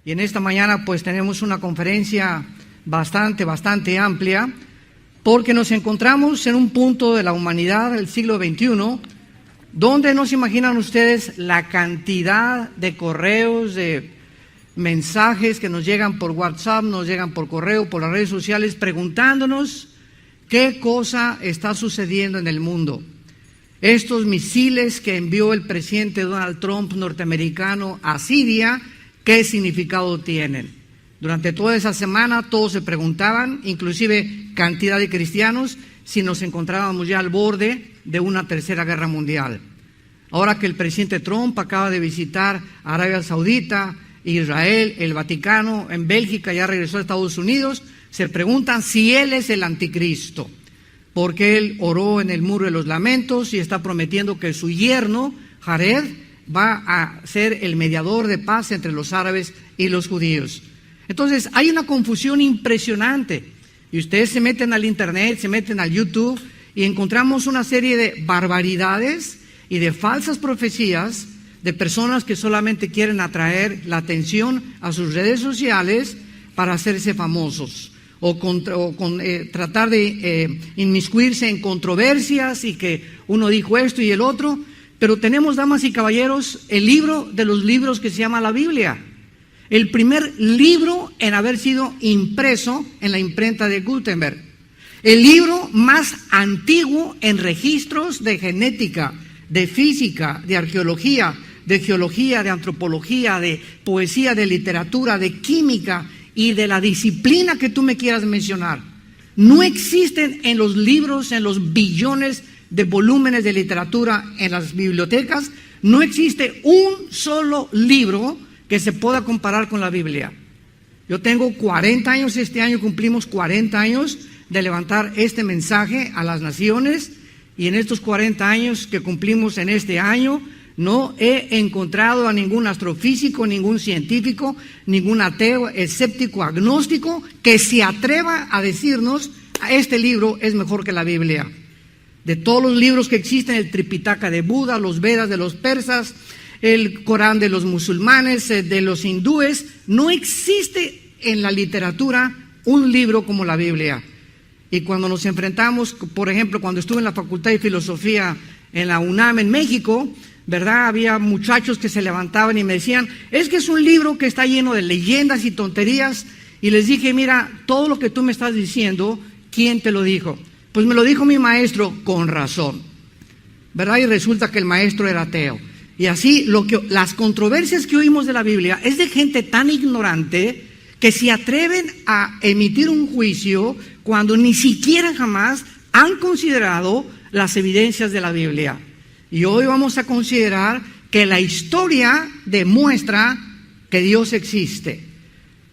Y en esta mañana pues tenemos una conferencia bastante amplia, porque nos encontramos en un punto de la humanidad del siglo XXI donde no se imaginan ustedes la cantidad de correos, de mensajes que nos llegan por WhatsApp, nos llegan por correo, por las redes sociales, preguntándonos qué cosa está sucediendo en el mundo. Estos misiles que envió el presidente Donald Trump norteamericano a Siria, ¿qué significado tienen? Durante toda esa semana todos se preguntaban, inclusive cantidad de cristianos, si nos encontrábamos ya al borde de una tercera guerra mundial. Ahora que el presidente Trump acaba de visitar Arabia Saudita, Israel, el Vaticano, en Bélgica, ya regresó a Estados Unidos, se preguntan si él es el anticristo, porque él oró en el Muro de los Lamentos y está prometiendo que su yerno, Jared, va a ser el mediador de paz entre los árabes y los judíos. Entonces hay una confusión impresionante, y ustedes se meten al internet, se meten al YouTube y encontramos una serie de barbaridades y de falsas profecías de personas que solamente quieren atraer la atención a sus redes sociales para hacerse famosos o tratar de inmiscuirse en controversias y que uno dijo esto y el otro. Pero tenemos, damas y caballeros, el libro de los libros que se llama la Biblia, el primer libro en haber sido impreso en la imprenta de Gutenberg, el libro más antiguo en registros de genética, de física, de arqueología, de geología, de antropología, de poesía, de literatura, de química y de la disciplina que tú me quieras mencionar. No existen en los libros, en los billones de volúmenes de literatura en las bibliotecas, no existe un solo libro que se pueda comparar con la Biblia. Yo tengo 40 años, este año cumplimos 40 años de levantar este mensaje a las naciones, y en estos 40 años que cumplimos en este año, no he encontrado a ningún astrofísico, ningún científico, ningún ateo, escéptico, agnóstico, que se atreva a decirnos: este libro es mejor que la Biblia. De todos los libros que existen, el Tripitaka de Buda, los Vedas de los persas, el Corán de los musulmanes, de los hindúes, no existe en la literatura un libro como la Biblia. Y cuando nos enfrentamos, por ejemplo, cuando estuve en la Facultad de Filosofía en la UNAM en México, ¿verdad? Había muchachos que se levantaban y me decían: es que es un libro que está lleno de leyendas y tonterías. Y les dije: mira, todo lo que tú me estás diciendo, ¿quién te lo dijo? Pues me lo dijo mi maestro, con razón, ¿verdad? Y resulta que el maestro era ateo. Y así las controversias que oímos de la Biblia es de gente tan ignorante que se atreven a emitir un juicio cuando ni siquiera jamás han considerado las evidencias de la Biblia. Y hoy vamos a considerar que la historia demuestra que Dios existe.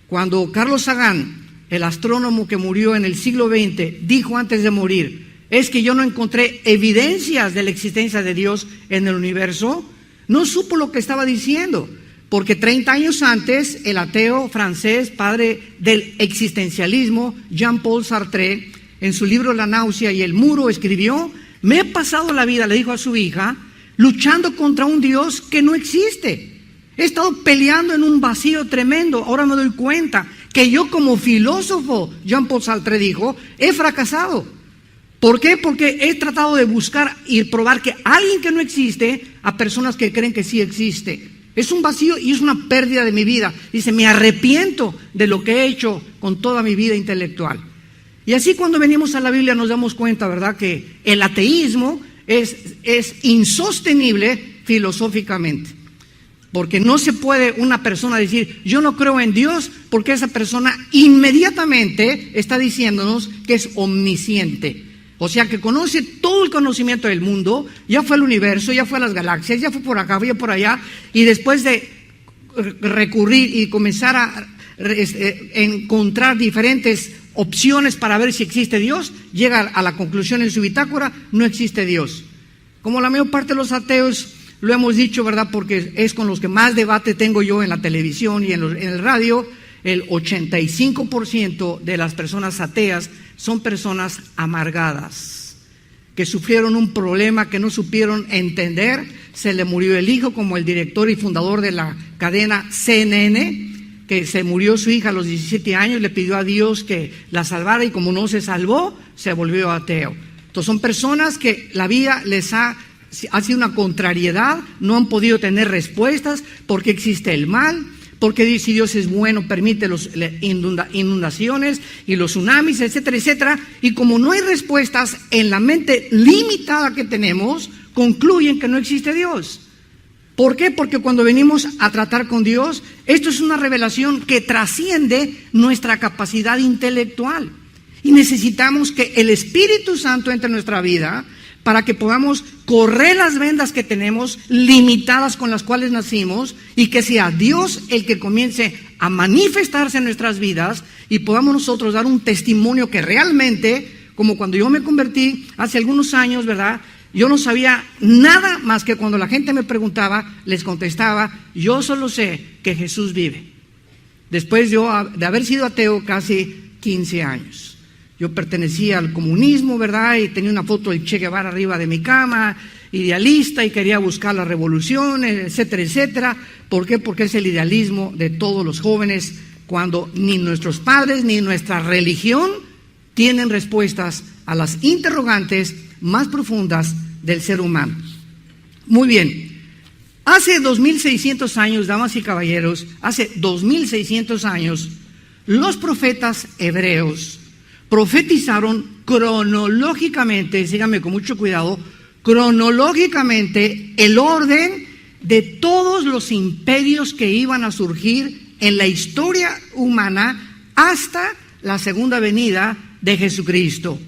Cuando Carl Sagan, el astrónomo que murió en el siglo XX, dijo antes de morir: es que yo no encontré evidencias de la existencia de Dios en el universo, no supo lo que estaba diciendo, porque 30 años antes el ateo francés, padre del existencialismo, Jean-Paul Sartre, en su libro La náusea y el muro, escribió: me he pasado la vida, le dijo a su hija, luchando contra un Dios que no existe. He estado peleando en un vacío tremendo. Ahora me doy cuenta que yo, como filósofo, Jean-Paul Sartre dijo, he fracasado. ¿Por qué? Porque he tratado de buscar y probar que alguien que no existe a personas que creen que sí existe. Es un vacío y es una pérdida de mi vida. Dice: me arrepiento de lo que he hecho con toda mi vida intelectual. Y así, cuando venimos a la Biblia nos damos cuenta, ¿verdad?, que el ateísmo es insostenible filosóficamente. Porque no se puede una persona decir: yo no creo en Dios, porque esa persona inmediatamente está diciéndonos que es omnisciente. O sea, que conoce todo el conocimiento del mundo, ya fue al universo, ya fue a las galaxias, ya fue por acá, ya por allá, y después de recurrir y comenzar a encontrar diferentes opciones para ver si existe Dios, llega a la conclusión en su bitácora: no existe Dios. Como la mayor parte de los ateos, lo hemos dicho, ¿verdad?, porque es con los que más debate tengo yo en la televisión y en el radio. El 85% de las personas ateas son personas amargadas, que sufrieron un problema que no supieron entender. Se le murió el hijo, como el director y fundador de la cadena CNN, que se murió su hija a los 17 años, le pidió a Dios que la salvara y como no se salvó, se volvió ateo. Entonces son personas que la vida les ha sido una contrariedad, no han podido tener respuestas porque existe el mal, porque si Dios es bueno permite las inundaciones y los tsunamis, etcétera, etcétera. Y como no hay respuestas en la mente limitada que tenemos, concluyen que no existe Dios. ¿Por qué? Porque cuando venimos a tratar con Dios, esto es una revelación que trasciende nuestra capacidad intelectual. Y necesitamos que el Espíritu Santo entre en nuestra vida para que podamos correr las vendas que tenemos limitadas con las cuales nacimos y que sea Dios el que comience a manifestarse en nuestras vidas y podamos nosotros dar un testimonio que realmente, como cuando yo me convertí hace algunos años, ¿verdad? Yo no sabía nada más que cuando la gente me preguntaba, les contestaba, yo solo sé que Jesús vive. Después yo de haber sido ateo casi 15 años. Yo pertenecía al comunismo, ¿verdad? Y tenía una foto del Che Guevara arriba de mi cama, idealista, y quería buscar la revolución, etcétera, etcétera. ¿Por qué? Porque es el idealismo de todos los jóvenes, cuando ni nuestros padres ni nuestra religión tienen respuestas a las interrogantes más profundas del ser humano. Muy bien, hace 2600 años, damas y caballeros, hace 2600 años, los profetas hebreos profetizaron cronológicamente, síganme con mucho cuidado, cronológicamente el orden de todos los imperios que iban a surgir en la historia humana hasta la segunda venida de Jesucristo.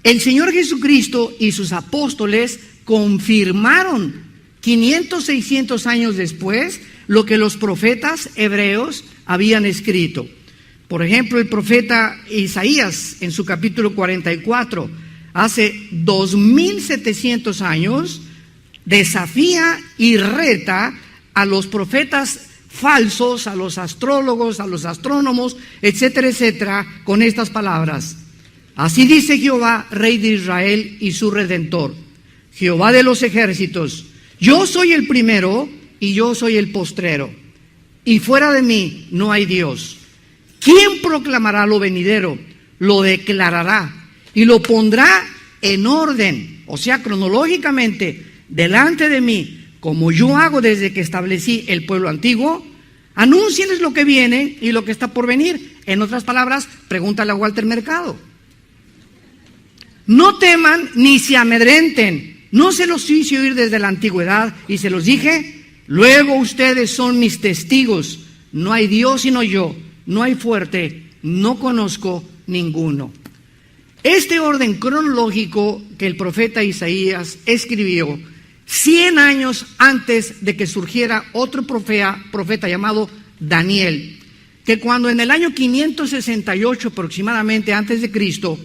El Señor Jesucristo y sus apóstoles confirmaron 500, 600 años después lo que los profetas hebreos habían escrito. Por ejemplo, el profeta Isaías en su capítulo 44, hace 2700 años, desafía y reta a los profetas falsos, a los astrólogos, a los astrónomos, etcétera, etcétera, con estas palabras. Así dice Jehová, Rey de Israel y su Redentor, Jehová de los ejércitos, yo soy el primero y yo soy el postrero, y fuera de mí no hay Dios. ¿Quién proclamará lo venidero? Lo declarará y lo pondrá en orden, o sea, cronológicamente, delante de mí, como yo hago desde que establecí el pueblo antiguo. Anúncienles lo que viene y lo que está por venir. En otras palabras, pregúntale a Walter Mercado. No teman ni se amedrenten. No se los hice oír desde la antigüedad y se los dije. Luego ustedes son mis testigos. No hay Dios sino yo. No hay fuerte. No conozco ninguno. Este orden cronológico que el profeta Isaías escribió 100 años antes de que surgiera otro profeta llamado Daniel, que cuando en el año 568 aproximadamente antes de Cristo,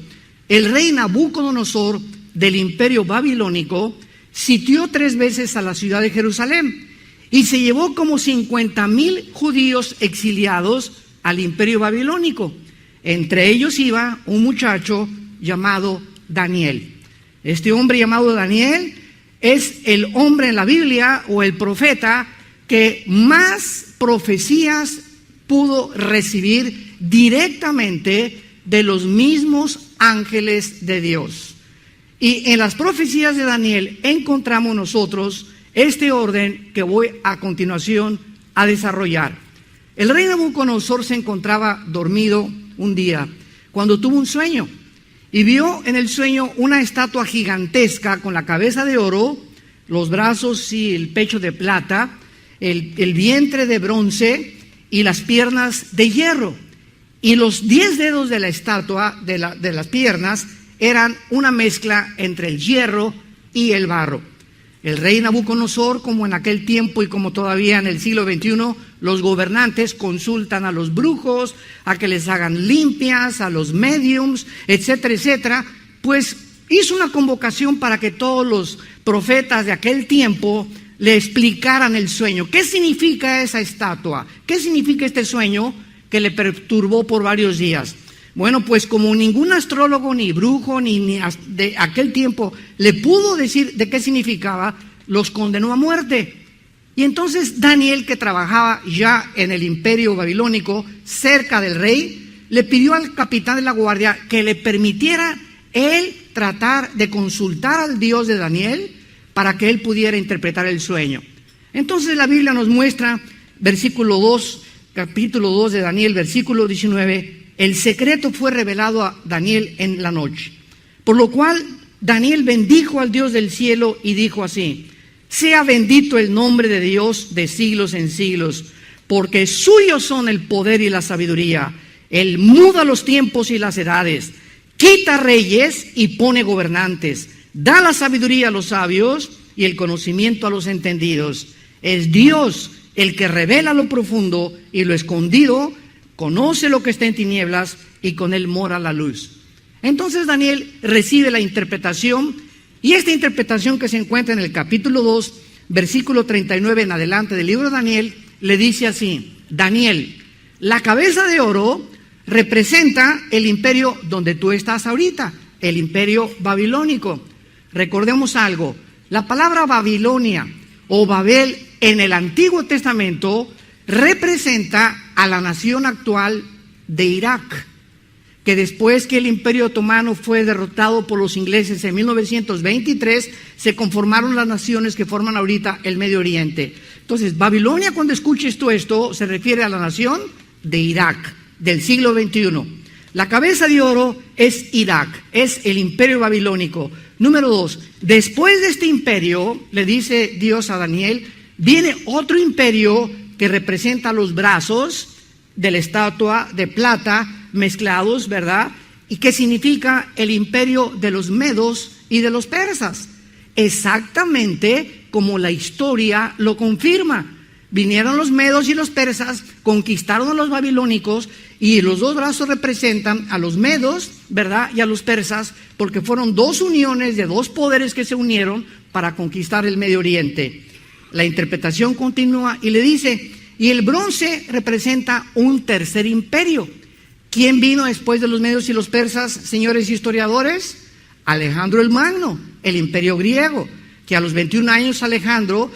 el rey Nabucodonosor del imperio babilónico sitió 3 veces a la ciudad de Jerusalén y se llevó como 50,000 judíos exiliados al imperio babilónico. Entre ellos iba un muchacho llamado Daniel. Este hombre llamado Daniel es el hombre en la Biblia o el profeta que más profecías pudo recibir directamente de los mismos ángeles de Dios. Y en las profecías de Daniel encontramos nosotros este orden que voy a continuación a desarrollar. El rey Nabucodonosor se encontraba dormido un día cuando tuvo un sueño y vio en el sueño una estatua gigantesca con la cabeza de oro, los brazos y el pecho de plata, el vientre de bronce y las piernas de hierro. Y los 10 dedos de la estatua, de las piernas, eran una mezcla entre el hierro y el barro. El rey Nabucodonosor, como en aquel tiempo y como todavía en el siglo XXI, los gobernantes consultan a los brujos, a que les hagan limpias, a los mediums, etcétera, etcétera. Pues hizo una convocación para que todos los profetas de aquel tiempo le explicaran el sueño. ¿Qué significa esa estatua? ¿Qué significa este sueño que le perturbó por varios días? Bueno, pues como ningún astrólogo, ni brujo, ni de aquel tiempo le pudo decir de qué significaba, los condenó a muerte. Y entonces Daniel, que trabajaba ya en el imperio babilónico, cerca del rey, le pidió al capitán de la guardia que le permitiera él tratar de consultar al Dios de Daniel para que él pudiera interpretar el sueño. Entonces la Biblia nos muestra, versículo 2, capítulo 2 de Daniel, versículo 19, el secreto fue revelado a Daniel en la noche. Por lo cual Daniel bendijo al Dios del cielo y dijo así: sea bendito el nombre de Dios de siglos en siglos, porque suyos son el poder y la sabiduría. Él muda los tiempos y las edades, quita reyes y pone gobernantes, da la sabiduría a los sabios y el conocimiento a los entendidos. Es Dios el que revela lo profundo y lo escondido, conoce lo que está en tinieblas y con él mora la luz. Entonces Daniel recibe la interpretación, y esta interpretación que se encuentra en el capítulo 2, versículo 39 en adelante del libro de Daniel, le dice así: Daniel, la cabeza de oro representa el imperio donde tú estás ahorita, el imperio babilónico. Recordemos algo, la palabra Babilonia o Babel en el Antiguo Testamento representa a la nación actual de Irak, que después que el Imperio Otomano fue derrotado por los ingleses en 1923, se conformaron las naciones que forman ahorita el Medio Oriente. Entonces, Babilonia, cuando escuches tú esto, se refiere a la nación de Irak, del siglo XXI. La cabeza de oro es Irak, es el imperio babilónico. Número 2, después de este imperio, le dice Dios a Daniel, viene otro imperio que representa los brazos de la estatua de plata mezclados, ¿verdad? ¿Y qué significa el imperio de los medos y de los persas? Exactamente como la historia lo confirma. Vinieron los medos y los persas, conquistaron a los babilónicos, y los dos brazos representan a los medos, ¿verdad? Y a los persas, porque fueron dos uniones de dos poderes que se unieron para conquistar el Medio Oriente. La interpretación continúa y le dice, y el bronce representa un tercer imperio. ¿Quién vino después de los medios y los persas, señores historiadores? Alejandro el Magno, el imperio griego, que a los 21 años Alejandro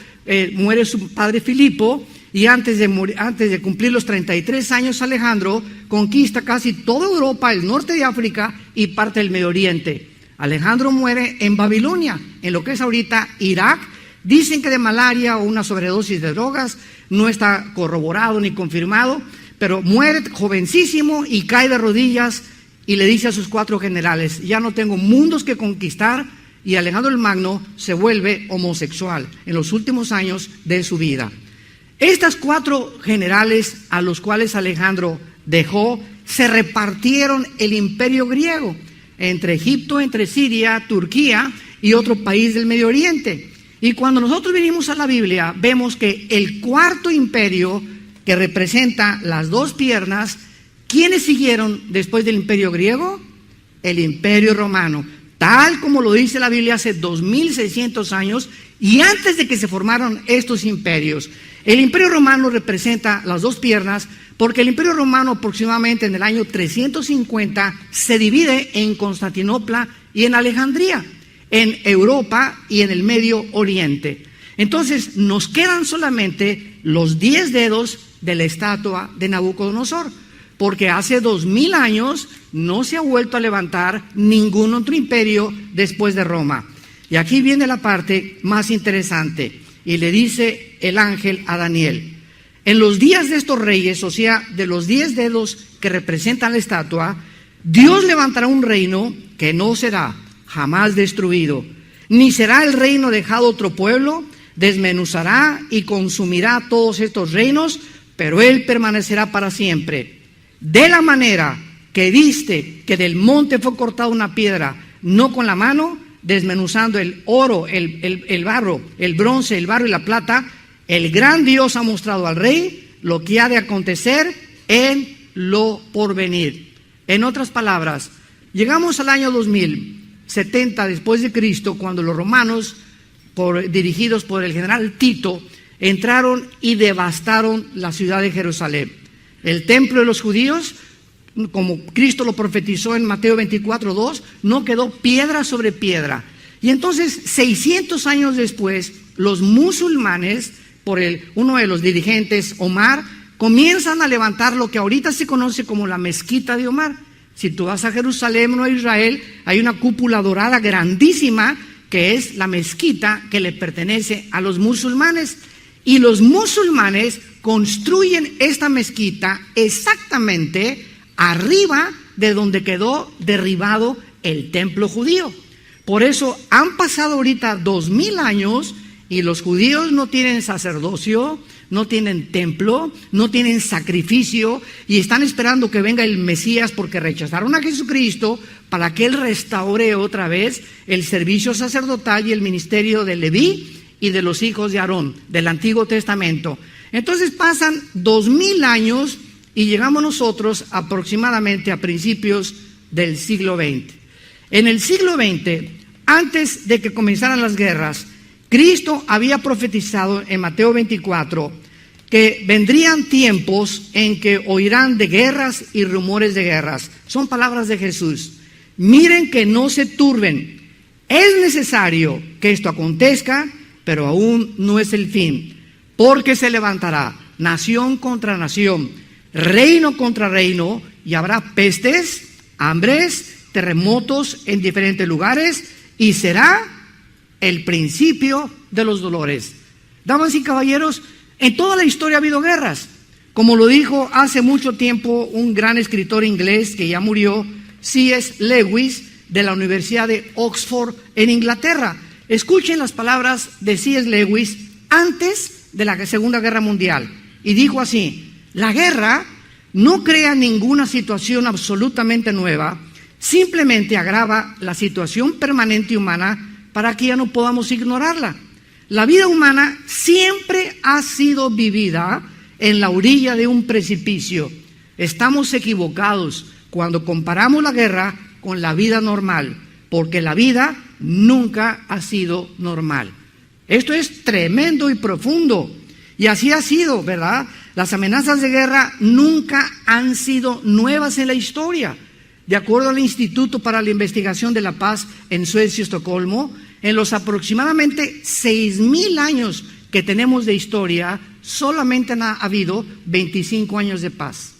muere su padre Filipo, y antes de cumplir los 33 años Alejandro conquista casi toda Europa, el norte de África y parte del Medio Oriente. Alejandro muere en Babilonia, en lo que es ahorita Irak. Dicen que de malaria o una sobredosis de drogas, no está corroborado ni confirmado, pero muere jovencísimo y cae de rodillas y le dice a sus 4 generales, ya no tengo mundos que conquistar, y Alejandro el Magno se vuelve homosexual en los últimos años de su vida. Estas 4 generales a los cuales Alejandro dejó, se repartieron el imperio griego entre Egipto, entre Siria, Turquía y otro país del Medio Oriente. Y cuando nosotros venimos a la Biblia, vemos que el cuarto imperio, que representa las 2 piernas, ¿quiénes siguieron después del imperio griego? El imperio romano, tal como lo dice la Biblia hace 2600 años y antes de que se formaron estos imperios. El imperio romano representa las 2 piernas porque el imperio romano aproximadamente en el año 350 se divide en Constantinopla y en Alejandría, en Europa y en el Medio Oriente. Entonces nos quedan solamente los 10 dedos de la estatua de Nabucodonosor, porque hace 2000 años no se ha vuelto a levantar ningún otro imperio después de Roma. Y aquí viene la parte más interesante, y le dice el ángel a Daniel, en los días de estos reyes, o sea, de los 10 dedos que representan la estatua, Dios levantará un reino que no será jamás destruido, ni será el reino dejado a otro pueblo, desmenuzará y consumirá todos estos reinos, pero él permanecerá para siempre. De la manera que viste que del monte fue cortada una piedra, no con la mano, desmenuzando el oro, el barro, el bronce, el barro y la plata, el gran Dios ha mostrado al rey lo que ha de acontecer en lo porvenir. En otras palabras, llegamos al año 2070 después de Cristo, cuando los romanos, dirigidos por el general Tito, entraron y devastaron la ciudad de Jerusalén. El templo de los judíos, como Cristo lo profetizó en Mateo 24:2, no quedó piedra sobre piedra. Y entonces, 600 años después, los musulmanes por uno de los dirigentes, Omar, comienzan a levantar lo que ahorita se conoce como la mezquita de Omar. Si tú vas a Jerusalén o a Israel, hay una cúpula dorada grandísima que es la mezquita que le pertenece a los musulmanes. Y los musulmanes construyen esta mezquita exactamente arriba de donde quedó derribado el templo judío. Por eso han pasado ahorita 2000 años y los judíos no tienen sacerdocio, no tienen templo, no tienen sacrificio y están esperando que venga el Mesías porque rechazaron a Jesucristo para que Él restaure otra vez el servicio sacerdotal y el ministerio de Leví y de los hijos de Aarón, del Antiguo Testamento. Entonces pasan 2000 años y llegamos nosotros aproximadamente a principios del siglo XX. En el siglo XX, antes de que comenzaran las guerras, Cristo había profetizado en Mateo 24 que vendrían tiempos en que oirán de guerras y rumores de guerras. Son palabras de Jesús. Miren que no se turben. Es necesario que esto acontezca, pero aún no es el fin, porque se levantará nación contra nación, reino contra reino, y habrá pestes, hambres, terremotos en diferentes lugares, y será el principio de los dolores. Damas y caballeros, en toda la historia ha habido guerras. Como lo dijo hace mucho tiempo un gran escritor inglés que ya murió, C.S. Lewis, de la Universidad de Oxford en Inglaterra. Escuchen las palabras de C.S. Lewis antes de la Segunda Guerra Mundial. Y dijo así: la guerra no crea ninguna situación absolutamente nueva, simplemente agrava la situación permanente humana para que ya no podamos ignorarla. La vida humana siempre ha sido vivida en la orilla de un precipicio. Estamos equivocados cuando comparamos la guerra con la vida normal, porque la vida nunca ha sido normal. Esto es tremendo y profundo. Y así ha sido, ¿verdad? Las amenazas de guerra nunca han sido nuevas en la historia. De acuerdo al Instituto para la Investigación de la Paz en Suecia, Estocolmo, en los aproximadamente 6,000 años que tenemos de historia, solamente ha habido 25 años de paz.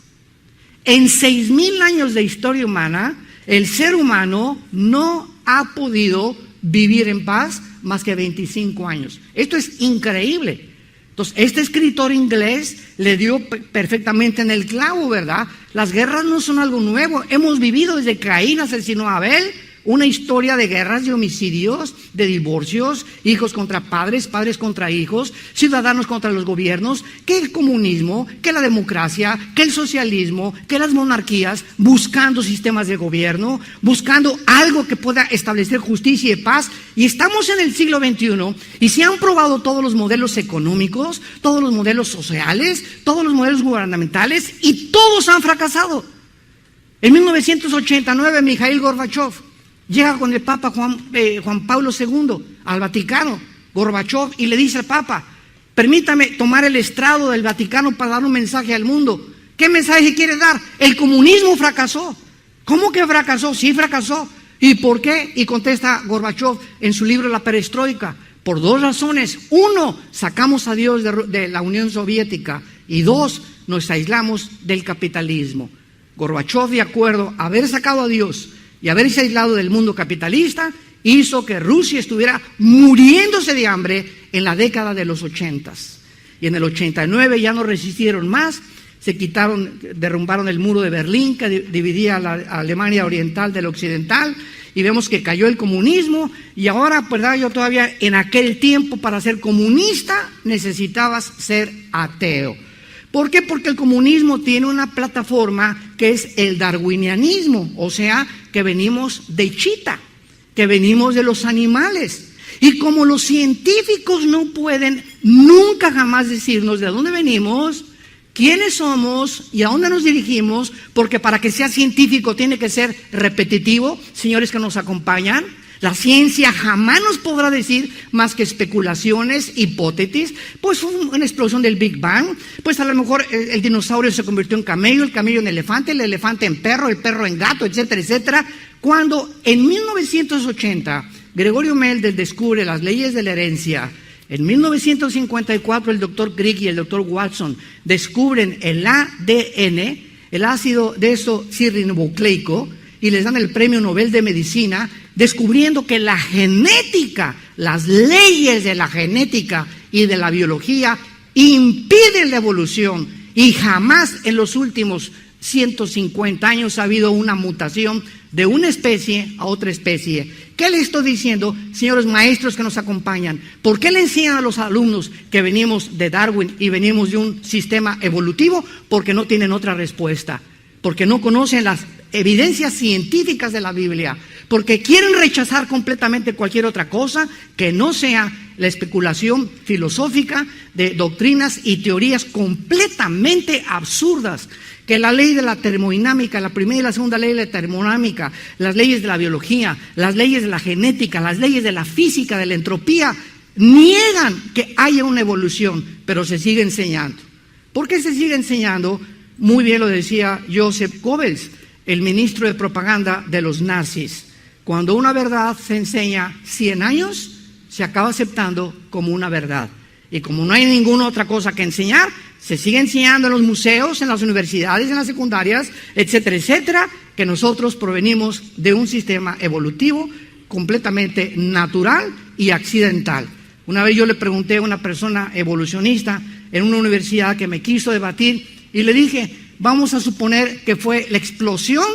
En 6,000 años de historia humana, el ser humano no ha podido vivir en paz más que 25 años. Esto es increíble. Entonces, este escritor inglés le dio perfectamente en el clavo, ¿verdad? Las guerras no son algo nuevo. Hemos vivido desde Caín asesinó a Abel, una historia de guerras, de homicidios, de divorcios, hijos contra padres, padres contra hijos, ciudadanos contra los gobiernos, que el comunismo, que la democracia, que el socialismo, que las monarquías, buscando sistemas de gobierno, buscando algo que pueda establecer justicia y paz. Y estamos en el siglo XXI y se han probado todos los modelos económicos, todos los modelos sociales, todos los modelos gubernamentales y todos han fracasado. En 1989, Mikhail Gorbachev llega con el Papa Juan Pablo II al Vaticano, Gorbachev, y le dice al Papa: permítame tomar el estrado del Vaticano para dar un mensaje al mundo. ¿Qué mensaje quiere dar? El comunismo fracasó. ¿Cómo que fracasó? Sí, fracasó. ¿Y por qué? Y contesta Gorbachev en su libro La Perestroika: por dos razones. Uno, sacamos a Dios de la Unión Soviética, y dos, nos aislamos del capitalismo. Gorbachev, de acuerdo a haber sacado a Dios y haberse aislado del mundo capitalista, hizo que Rusia estuviera muriéndose de hambre en la década de los 80s. Y en el 89 ya no resistieron más, derrumbaron el muro de Berlín que dividía la Alemania oriental del occidental, y vemos que cayó el comunismo. Y ahora, ¿verdad? Yo todavía en aquel tiempo, para ser comunista necesitabas ser ateo. ¿Por qué? Porque el comunismo tiene una plataforma que es el darwinianismo, o sea, que venimos de chita, que venimos de los animales. Y como los científicos no pueden nunca jamás decirnos de dónde venimos, quiénes somos y a dónde nos dirigimos, porque para que sea científico tiene que ser repetitivo, señores que nos acompañan, la ciencia jamás nos podrá decir más que especulaciones, hipótesis. Pues fue una explosión del Big Bang, pues a lo mejor el dinosaurio se convirtió en camello, el camello en elefante, el elefante en perro, el perro en gato, etcétera, etcétera. Cuando en 1980 Gregorio Mendel descubre las leyes de la herencia En 1954 el doctor Crick y el doctor Watson descubren el ADN, el ácido desoxirribonucleico, y les dan el Premio Nobel de Medicina, descubriendo que la genética, las leyes de la genética y de la biología impiden la evolución, y jamás en los últimos 150 años ha habido una mutación de una especie a otra especie. ¿Qué le estoy diciendo, señores maestros que nos acompañan? ¿Por qué le enseñan a los alumnos que venimos de Darwin y venimos de un sistema evolutivo? Porque no tienen otra respuesta, porque no conocen las evidencias científicas de la Biblia, porque quieren rechazar completamente cualquier otra cosa que no sea la especulación filosófica de doctrinas y teorías completamente absurdas, que la ley de la termodinámica, la primera y la segunda ley de la termodinámica, las leyes de la biología, las leyes de la genética, las leyes de la física, de la entropía, niegan que haya una evolución, pero se sigue enseñando. ¿Por qué se sigue enseñando? Muy bien lo decía Joseph Goebbels, el ministro de propaganda de los nazis. Cuando una verdad se enseña 100 años, se acaba aceptando como una verdad. Y como no hay ninguna otra cosa que enseñar, se sigue enseñando en los museos, en las universidades, en las secundarias, etcétera, etcétera, que nosotros provenimos de un sistema evolutivo completamente natural y accidental. Una vez yo le pregunté a una persona evolucionista en una universidad que me quiso debatir y le dije, vamos a suponer que fue la explosión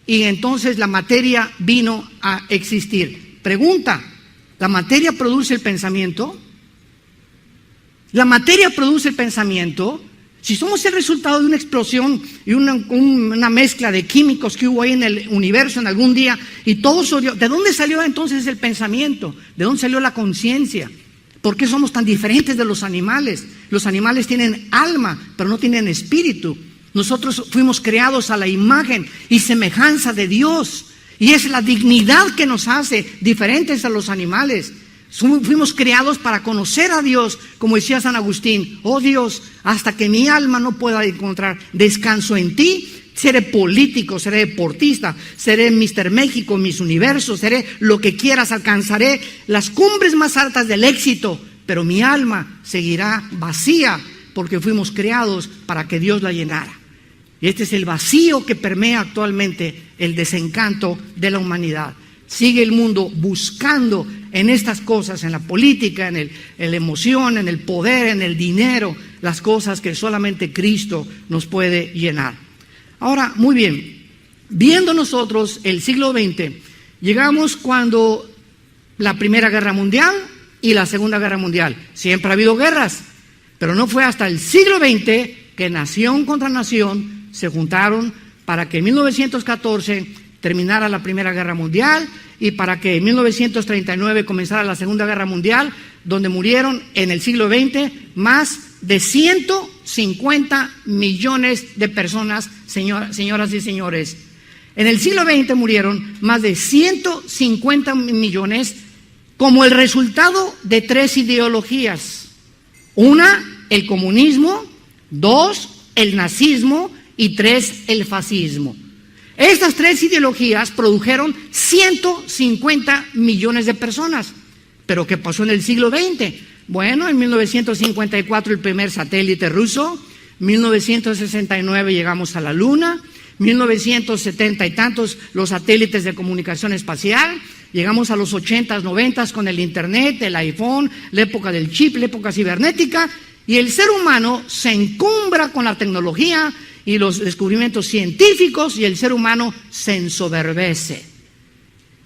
y entonces la materia vino a existir. Pregunta, ¿la materia produce el pensamiento? ¿La materia produce el pensamiento? Si somos el resultado de una explosión y una mezcla de químicos que hubo ahí en el universo en algún día y todo salió, ¿de dónde salió entonces el pensamiento? ¿De dónde salió la conciencia? ¿Por qué somos tan diferentes de los animales? Los animales tienen alma, pero no tienen espíritu. Nosotros fuimos creados a la imagen y semejanza de Dios, y es la dignidad que nos hace diferentes a los animales. Fuimos creados para conocer a Dios, como decía San Agustín: oh Dios, hasta que mi alma no pueda encontrar descanso en ti, seré político, seré deportista, seré Mr. México, Miss Universo, seré lo que quieras, alcanzaré las cumbres más altas del éxito, pero mi alma seguirá vacía, porque fuimos creados para que Dios la llenara. Y este es el vacío que permea actualmente el desencanto de la humanidad. Sigue el mundo buscando en estas cosas, en la política, en la emoción, en el poder, en el dinero, las cosas que solamente Cristo nos puede llenar. Ahora, muy bien, viendo nosotros el siglo XX, llegamos cuando la Primera Guerra Mundial y la Segunda Guerra Mundial. Siempre ha habido guerras, pero no fue hasta el siglo XX que nación contra nación se juntaron para que en 1914 terminara la Primera Guerra Mundial y para que en 1939 comenzara la Segunda Guerra Mundial, donde murieron en el siglo XX más de 150 millones de personas, señoras y señores. En el siglo XX murieron más de 150 millones como el resultado de 3 ideologías. 1, el comunismo; 2, el nazismo; y 3, el fascismo. Estas 3 ideologías produjeron 150 millones de personas. ¿Pero qué pasó en el siglo XX? Bueno, en 1954 el primer satélite ruso, 1969 llegamos a la Luna, 1970 y tantos los satélites de comunicación espacial, llegamos a los 80s, 90s con el internet, el iPhone, la época del chip, la época cibernética, y el ser humano se encumbra con la tecnología y los descubrimientos científicos, y el ser humano se ensoberbece.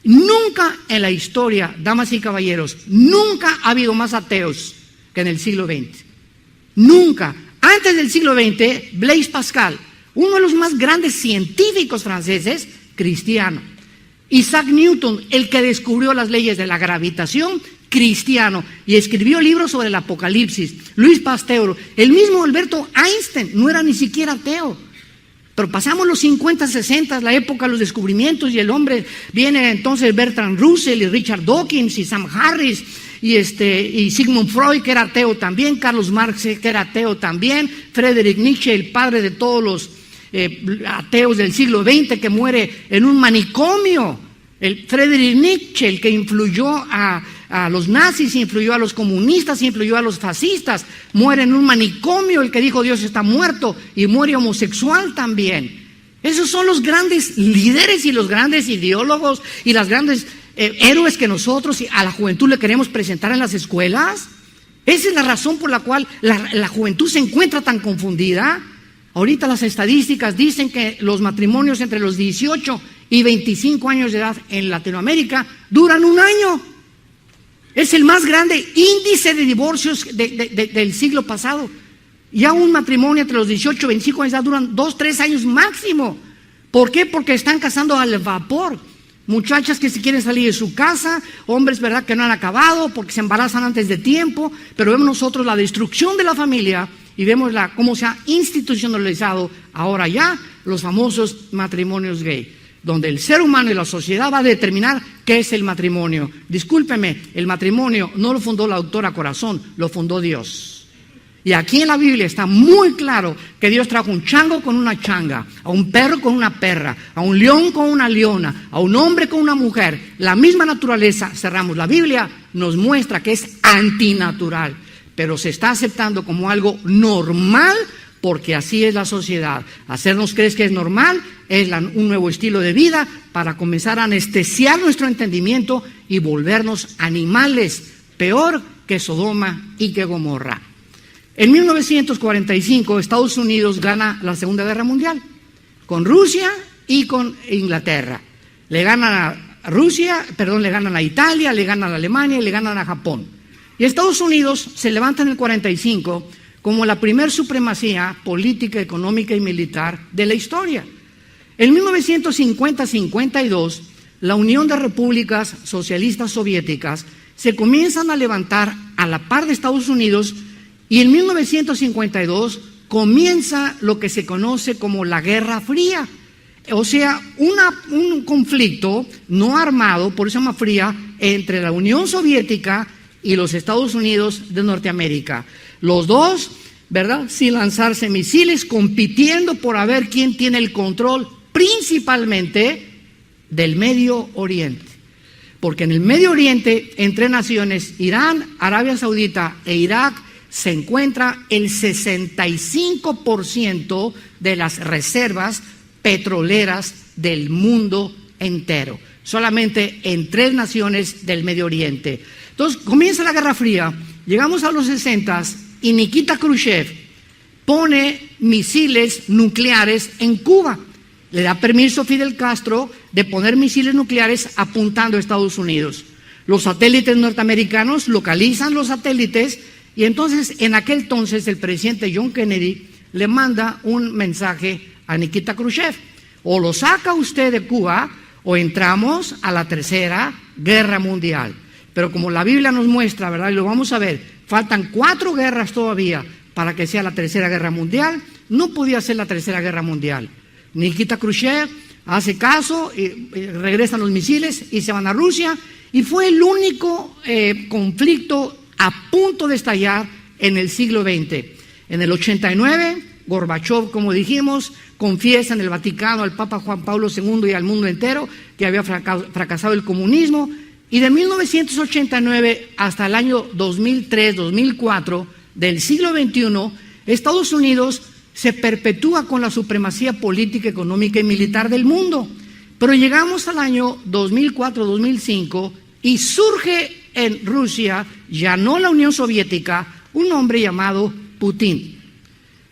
Nunca en la historia, damas y caballeros, nunca ha habido más ateos que en el siglo XX. Nunca. Antes del siglo XX, Blaise Pascal, uno de los más grandes científicos franceses, cristiano. Isaac Newton, el que descubrió las leyes de la gravitación, cristiano, y escribió libros sobre el Apocalipsis. Louis Pasteur, el mismo Alberto Einstein, no era ni siquiera ateo. Pero pasamos los 50, 60, la época de los descubrimientos, y el hombre viene entonces Bertrand Russell y Richard Dawkins y Sam Harris y Sigmund Freud, que era ateo también, Carlos Marx, que era ateo también, Friedrich Nietzsche, el padre de todos los ateos del siglo XX, que muere en un manicomio. El Friedrich Nietzsche, el que influyó a a los nazis, influyó a los comunistas, influyó a los fascistas. Muere en un manicomio el que dijo Dios está muerto, y muere homosexual también. Esos son los grandes líderes y los grandes ideólogos y los grandes héroes que nosotros a la juventud le queremos presentar en las escuelas. Esa es la razón por la cual la juventud se encuentra tan confundida. Ahorita las estadísticas dicen que los matrimonios entre los 18 y 25 años de edad en Latinoamérica duran 1 año. Es el más grande índice de divorcios del siglo pasado. Ya un matrimonio entre los 18 y 25 años de edad duran 2-3 años máximo. ¿Por qué? Porque están casando al vapor. Muchachas que se quieren salir de su casa, hombres, ¿verdad?, que no han acabado porque se embarazan antes de tiempo, pero vemos nosotros la destrucción de la familia y vemos cómo se ha institucionalizado ahora ya los famosos matrimonios gay, donde el ser humano y la sociedad va a determinar qué es el matrimonio. Discúlpeme, el matrimonio no lo fundó la doctora Corazón, lo fundó Dios. Y aquí en la Biblia está muy claro que Dios trajo un chango con una changa, a un perro con una perra, a un león con una leona, a un hombre con una mujer. La misma naturaleza, cerramos. La Biblia nos muestra que es antinatural, pero se está aceptando como algo normal porque así es la sociedad. Hacernos creer que es normal es un nuevo estilo de vida para comenzar a anestesiar nuestro entendimiento y volvernos animales, peor que Sodoma y que Gomorra. En 1945 Estados Unidos gana la Segunda Guerra Mundial con Rusia y con Inglaterra. Le ganan a Rusia, le ganan a Italia, le ganan a Alemania y le ganan a Japón. Y Estados Unidos se levanta en el 45 como la primer supremacía política, económica y militar de la historia. En 1950-52, la Unión de Repúblicas Socialistas Soviéticas se comienzan a levantar a la par de Estados Unidos. Y en 1952 comienza lo que se conoce como la Guerra Fría, o sea, un conflicto no armado, por eso se llama fría, entre la Unión Soviética y los Estados Unidos de Norteamérica. Los dos, ¿verdad?, sin lanzarse misiles, compitiendo por a ver quién tiene el control principalmente del Medio Oriente. Porque en el Medio Oriente, entre naciones, Irán, Arabia Saudita e Irak, se encuentra el 65% de las reservas petroleras del mundo entero, solamente en 3 naciones del Medio Oriente. Entonces comienza la Guerra Fría, llegamos a los 60s y Nikita Khrushchev pone misiles nucleares en Cuba. Le da permiso a Fidel Castro de poner misiles nucleares apuntando a Estados Unidos. Los satélites norteamericanos localizan los satélites. Y entonces, en aquel entonces, el presidente John Kennedy le manda un mensaje a Nikita Khrushchev: o lo saca usted de Cuba o entramos a la Tercera Guerra Mundial. Pero como la Biblia nos muestra, ¿verdad?, y lo vamos a ver, faltan 4 guerras todavía para que sea la Tercera Guerra Mundial. No podía ser la Tercera Guerra Mundial. Nikita Khrushchev hace caso, y regresan los misiles y se van a Rusia, y fue el único conflicto a punto de estallar en el siglo XX. En el 89, Gorbachev, como dijimos, confiesa en el Vaticano al Papa Juan Pablo II y al mundo entero que había fracasado el comunismo, y de 1989 hasta el año 2003-2004 del siglo XXI, Estados Unidos se perpetúa con la supremacía política, económica y militar del mundo. Pero llegamos al año 2004-2005 y surge en Rusia, ya no la Unión Soviética, un hombre llamado Putin.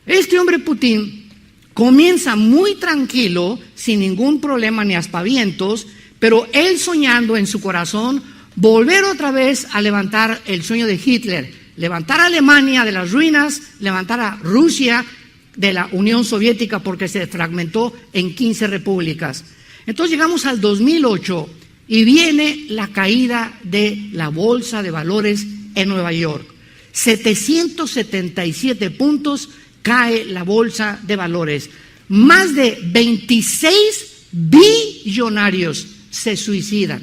Este hombre Putin comienza muy tranquilo, sin ningún problema ni aspavientos, pero él soñando en su corazón volver otra vez a levantar el sueño de Hitler, levantar a Alemania de las ruinas, levantar a Rusia de la Unión Soviética, porque se fragmentó en 15 repúblicas. Entonces llegamos al 2008 y viene la caída de la bolsa de valores en Nueva York. 777 puntos cae la bolsa de valores. Más de 26 billonarios se suicidan,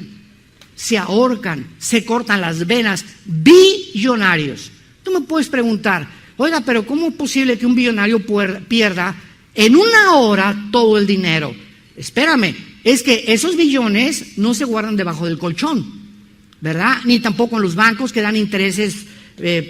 se ahorcan, se cortan las venas. Billonarios. Tú me puedes preguntar: oiga, pero ¿cómo es posible que un billonario pierda en 1 hora todo el dinero? Espérame, es que esos billones no se guardan debajo del colchón. ¿verdad? Ni tampoco en los bancos que dan intereses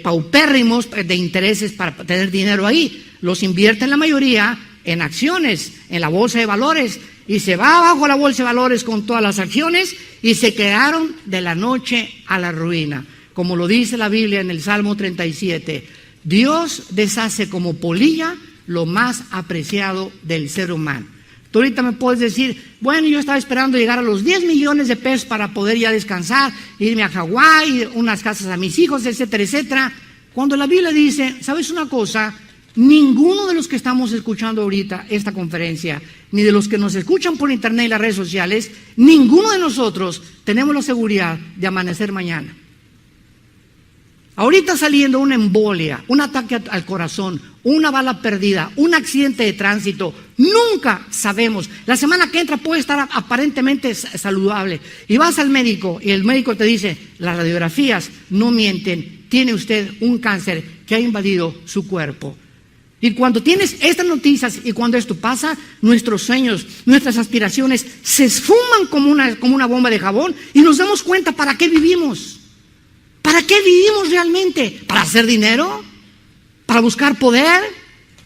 paupérrimos de intereses para tener dinero ahí. Los invierten la mayoría en acciones, en la bolsa de valores, y se va abajo la bolsa de valores con todas las acciones y se quedaron de la noche a la ruina. Como lo dice la Biblia en el Salmo 37, Dios deshace como polilla lo más apreciado del ser humano. Tú ahorita me puedes decir, bueno, yo estaba esperando llegar a los 10 millones de pesos para poder ya descansar, irme a Hawái, unas casas a mis hijos, etcétera, etcétera. Cuando la Biblia dice, ¿sabes una cosa? Ninguno de los que estamos escuchando ahorita esta conferencia, ni de los que nos escuchan por internet y las redes sociales, ninguno de nosotros tenemos la seguridad de amanecer mañana. Ahorita saliendo una embolia, un ataque al corazón, una bala perdida, un accidente de tránsito, nunca sabemos. La semana que entra puede estar aparentemente saludable y vas al médico y el médico te dice, las radiografías no mienten, tiene usted un cáncer que ha invadido su cuerpo. Y cuando tienes estas noticias y cuando esto pasa, nuestros sueños, nuestras aspiraciones se esfuman como una bomba de jabón y nos damos cuenta para qué vivimos. ¿Para qué vivimos realmente? ¿Para hacer dinero? ¿Para buscar poder?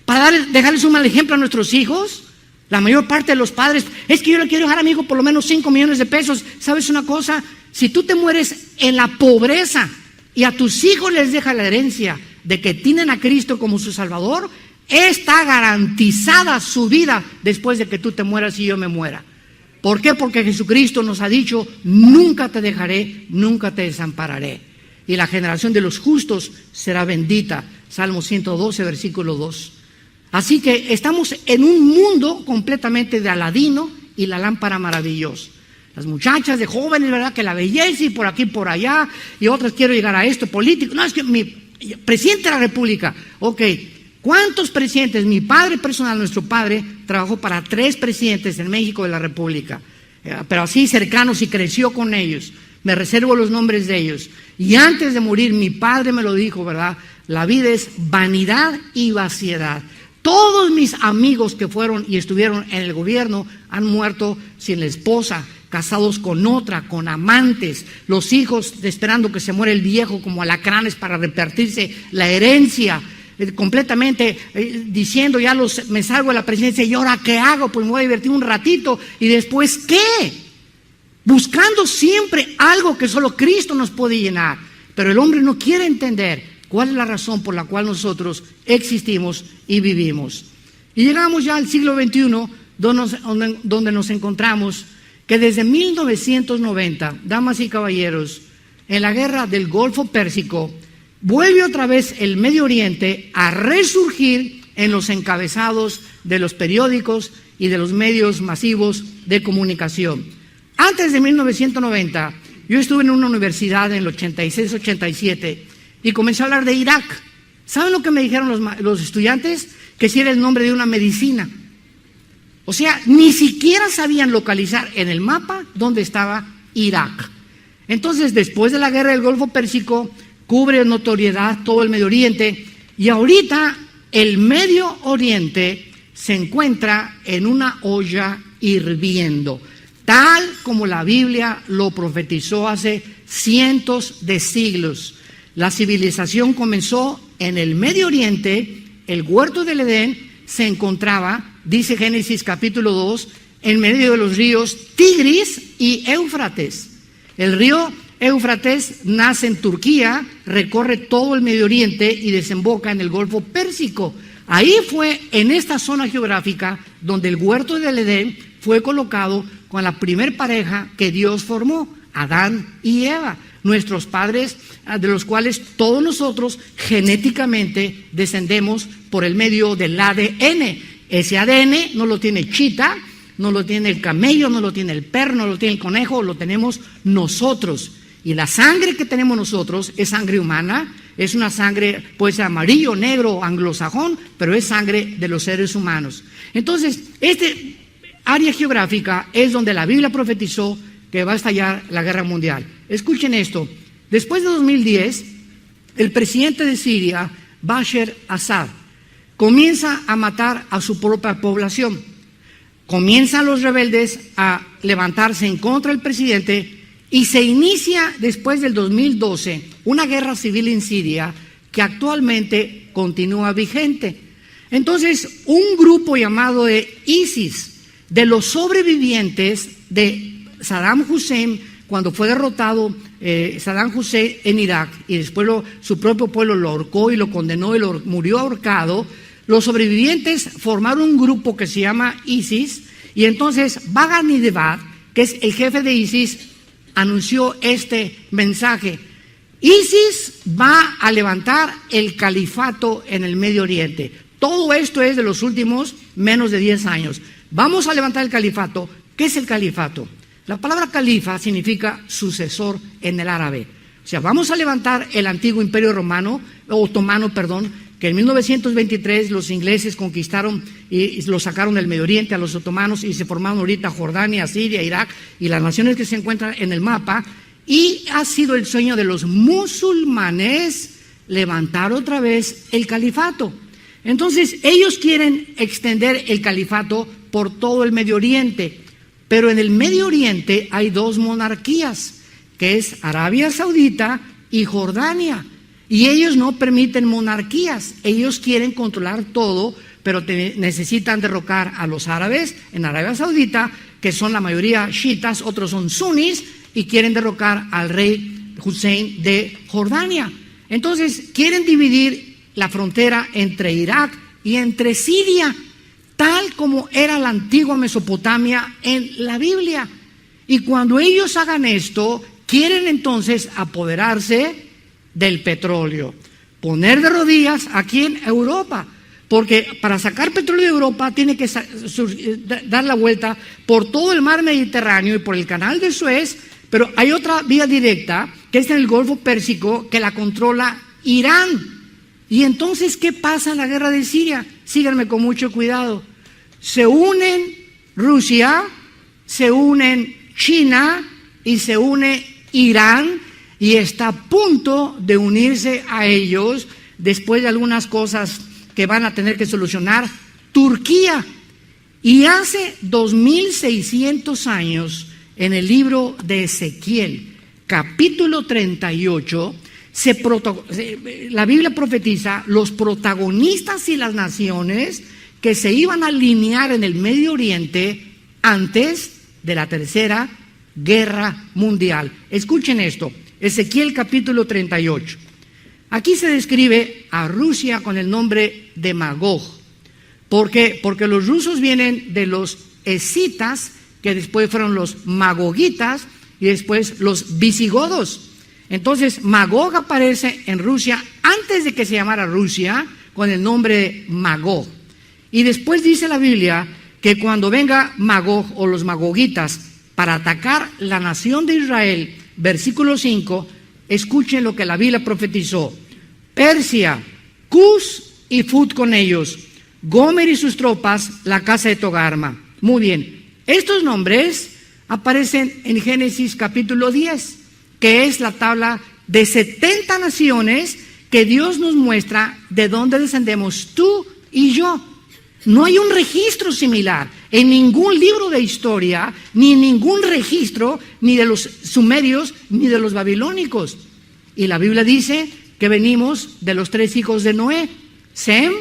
¿Para dejarles un mal ejemplo a nuestros hijos? La mayor parte de los padres, es que yo le quiero dejar a mi hijo por lo menos 5 millones de pesos. ¿Sabes una cosa? Si tú te mueres en la pobreza y a tus hijos les dejas la herencia de que tienen a Cristo como su Salvador, está garantizada su vida después de que tú te mueras y yo me muera. ¿Por qué? Porque Jesucristo nos ha dicho, nunca te dejaré, nunca te desampararé. Y la generación de los justos será bendita. Salmo 112, versículo 2. Así que estamos en un mundo completamente de Aladino y la lámpara maravillosa. Las muchachas de jóvenes, ¿verdad? Que la belleza y por aquí y por allá, y otras quiero llegar a esto, político. No, es que mi presidente de la República. Ok, ¿cuántos presidentes? Mi padre personal, nuestro padre, trabajó para 3 presidentes en México de la República, pero así cercanos y creció con ellos. Me reservo los nombres de ellos. Y antes de morir, mi padre me lo dijo, ¿verdad? La vida es vanidad y vaciedad. Todos mis amigos que fueron y estuvieron en el gobierno han muerto sin la esposa, casados con otra, con amantes, los hijos esperando que se muera el viejo como alacranes para repartirse la herencia, completamente diciendo ya me salgo de la presidencia y ahora ¿qué hago? Pues me voy a divertir un ratito y después ¿qué? Buscando siempre algo que solo Cristo nos puede llenar. Pero el hombre no quiere entender cuál es la razón por la cual nosotros existimos y vivimos. Y llegamos ya al siglo XXI, donde nos encontramos que desde 1990, damas y caballeros, en la guerra del Golfo Pérsico, vuelve otra vez el Medio Oriente a resurgir en los encabezados de los periódicos y de los medios masivos de comunicación. Antes de 1990, yo estuve en una universidad en el 86-87 y comencé a hablar de Irak. ¿Saben lo que me dijeron los estudiantes? Que si era el nombre de una medicina. O sea, ni siquiera sabían localizar en el mapa dónde estaba Irak. Entonces, después de la guerra del Golfo Pérsico, cubre notoriedad todo el Medio Oriente y ahorita el Medio Oriente se encuentra en una olla hirviendo. Tal como la Biblia lo profetizó hace cientos de siglos. La civilización comenzó en el Medio Oriente, el huerto del Edén se encontraba, dice Génesis capítulo 2, en medio de los ríos Tigris y Éufrates. El río Éufrates nace en Turquía, recorre todo el Medio Oriente y desemboca en el Golfo Pérsico. Ahí fue, en esta zona geográfica, donde el huerto del Edén fue colocado con la primer pareja que Dios formó, Adán y Eva, nuestros padres, de los cuales todos nosotros genéticamente descendemos por el medio del ADN. Ese ADN no lo tiene Chita, no lo tiene el camello, no lo tiene el perro, no lo tiene el conejo, lo tenemos nosotros. Y la sangre que tenemos nosotros es sangre humana, es una sangre, puede ser amarillo, negro, anglosajón, pero es sangre de los seres humanos. Entonces, este área geográfica es donde la Biblia profetizó que va a estallar la guerra mundial. Escuchen esto, después de 2010, el presidente de Siria, Bashar Assad, comienza a matar a su propia población. Comienzan los rebeldes a levantarse en contra del presidente Y se inicia después del 2012 una guerra civil en Siria que actualmente continúa vigente. Entonces, un grupo llamado de ISIS, de los sobrevivientes de Saddam Hussein, cuando fue derrotado Saddam Hussein en Irak, y después su propio pueblo lo ahorcó y lo condenó y murió ahorcado, los sobrevivientes formaron un grupo que se llama ISIS, y entonces Baghdadi Debad, que es el jefe de ISIS, anunció este mensaje: ISIS va a levantar el califato en el Medio Oriente. Todo esto es de los últimos menos de 10 años. Vamos a levantar el califato. ¿Qué es el califato? La palabra califa significa sucesor en el árabe. O sea, vamos a levantar el antiguo imperio otomano, que en 1923 los ingleses conquistaron y lo sacaron del Medio Oriente a los otomanos, y se formaron ahorita Jordania, Siria, Irak y las naciones que se encuentran en el mapa. Y ha sido el sueño de los musulmanes levantar otra vez el califato. Entonces ellos quieren extender el califato por todo el Medio Oriente, pero en el Medio Oriente hay dos monarquías, que es Arabia Saudita y Jordania, y ellos no permiten monarquías. Ellos quieren controlar todo, pero necesitan derrocar a los árabes en Arabia Saudita, que son la mayoría chiitas, otros son sunis, y quieren derrocar al rey Hussein de Jordania. Entonces quieren dividir la frontera entre Irak y entre Siria, tal como era la antigua Mesopotamia en la Biblia. Y cuando ellos hagan esto, quieren entonces apoderarse del petróleo, poner de rodillas aquí en Europa, porque para sacar petróleo de Europa tiene que dar la vuelta por todo el mar Mediterráneo y por el canal de Suez, pero hay otra vía directa que es en el Golfo Pérsico, que la controla Irán. Y entonces, ¿qué pasa en la guerra de Siria? Síganme con mucho cuidado. Se unen Rusia, se unen China y se une Irán, y está a punto de unirse a ellos, después de algunas cosas que van a tener que solucionar, Turquía. Y hace 2600 años, en el libro de Ezequiel, capítulo 38, la Biblia profetiza los protagonistas y las naciones que se iban a alinear en el Medio Oriente antes de la Tercera Guerra Mundial. Escuchen esto, Ezequiel capítulo 38. Aquí se describe a Rusia con el nombre de Magog. ¿Por qué? Porque los rusos vienen de los escitas, que después fueron los magogitas y después los visigodos. Entonces Magog aparece en Rusia antes de que se llamara Rusia, con el nombre de Magog. Y después dice la Biblia que cuando venga Magog o los magogitas para atacar la nación de Israel, versículo 5, escuchen lo que la Biblia profetizó: Persia, Cus y Fut con ellos, Gomer y sus tropas, la casa de Togarma. Muy bien, estos nombres aparecen en Génesis capítulo 10, que es la tabla de 70 naciones que Dios nos muestra de dónde descendemos tú y yo. No hay un registro similar en ningún libro de historia, ni ningún registro, ni de los sumerios, ni de los babilónicos. Y la Biblia dice que venimos de los 3 hijos de Noé, Sem,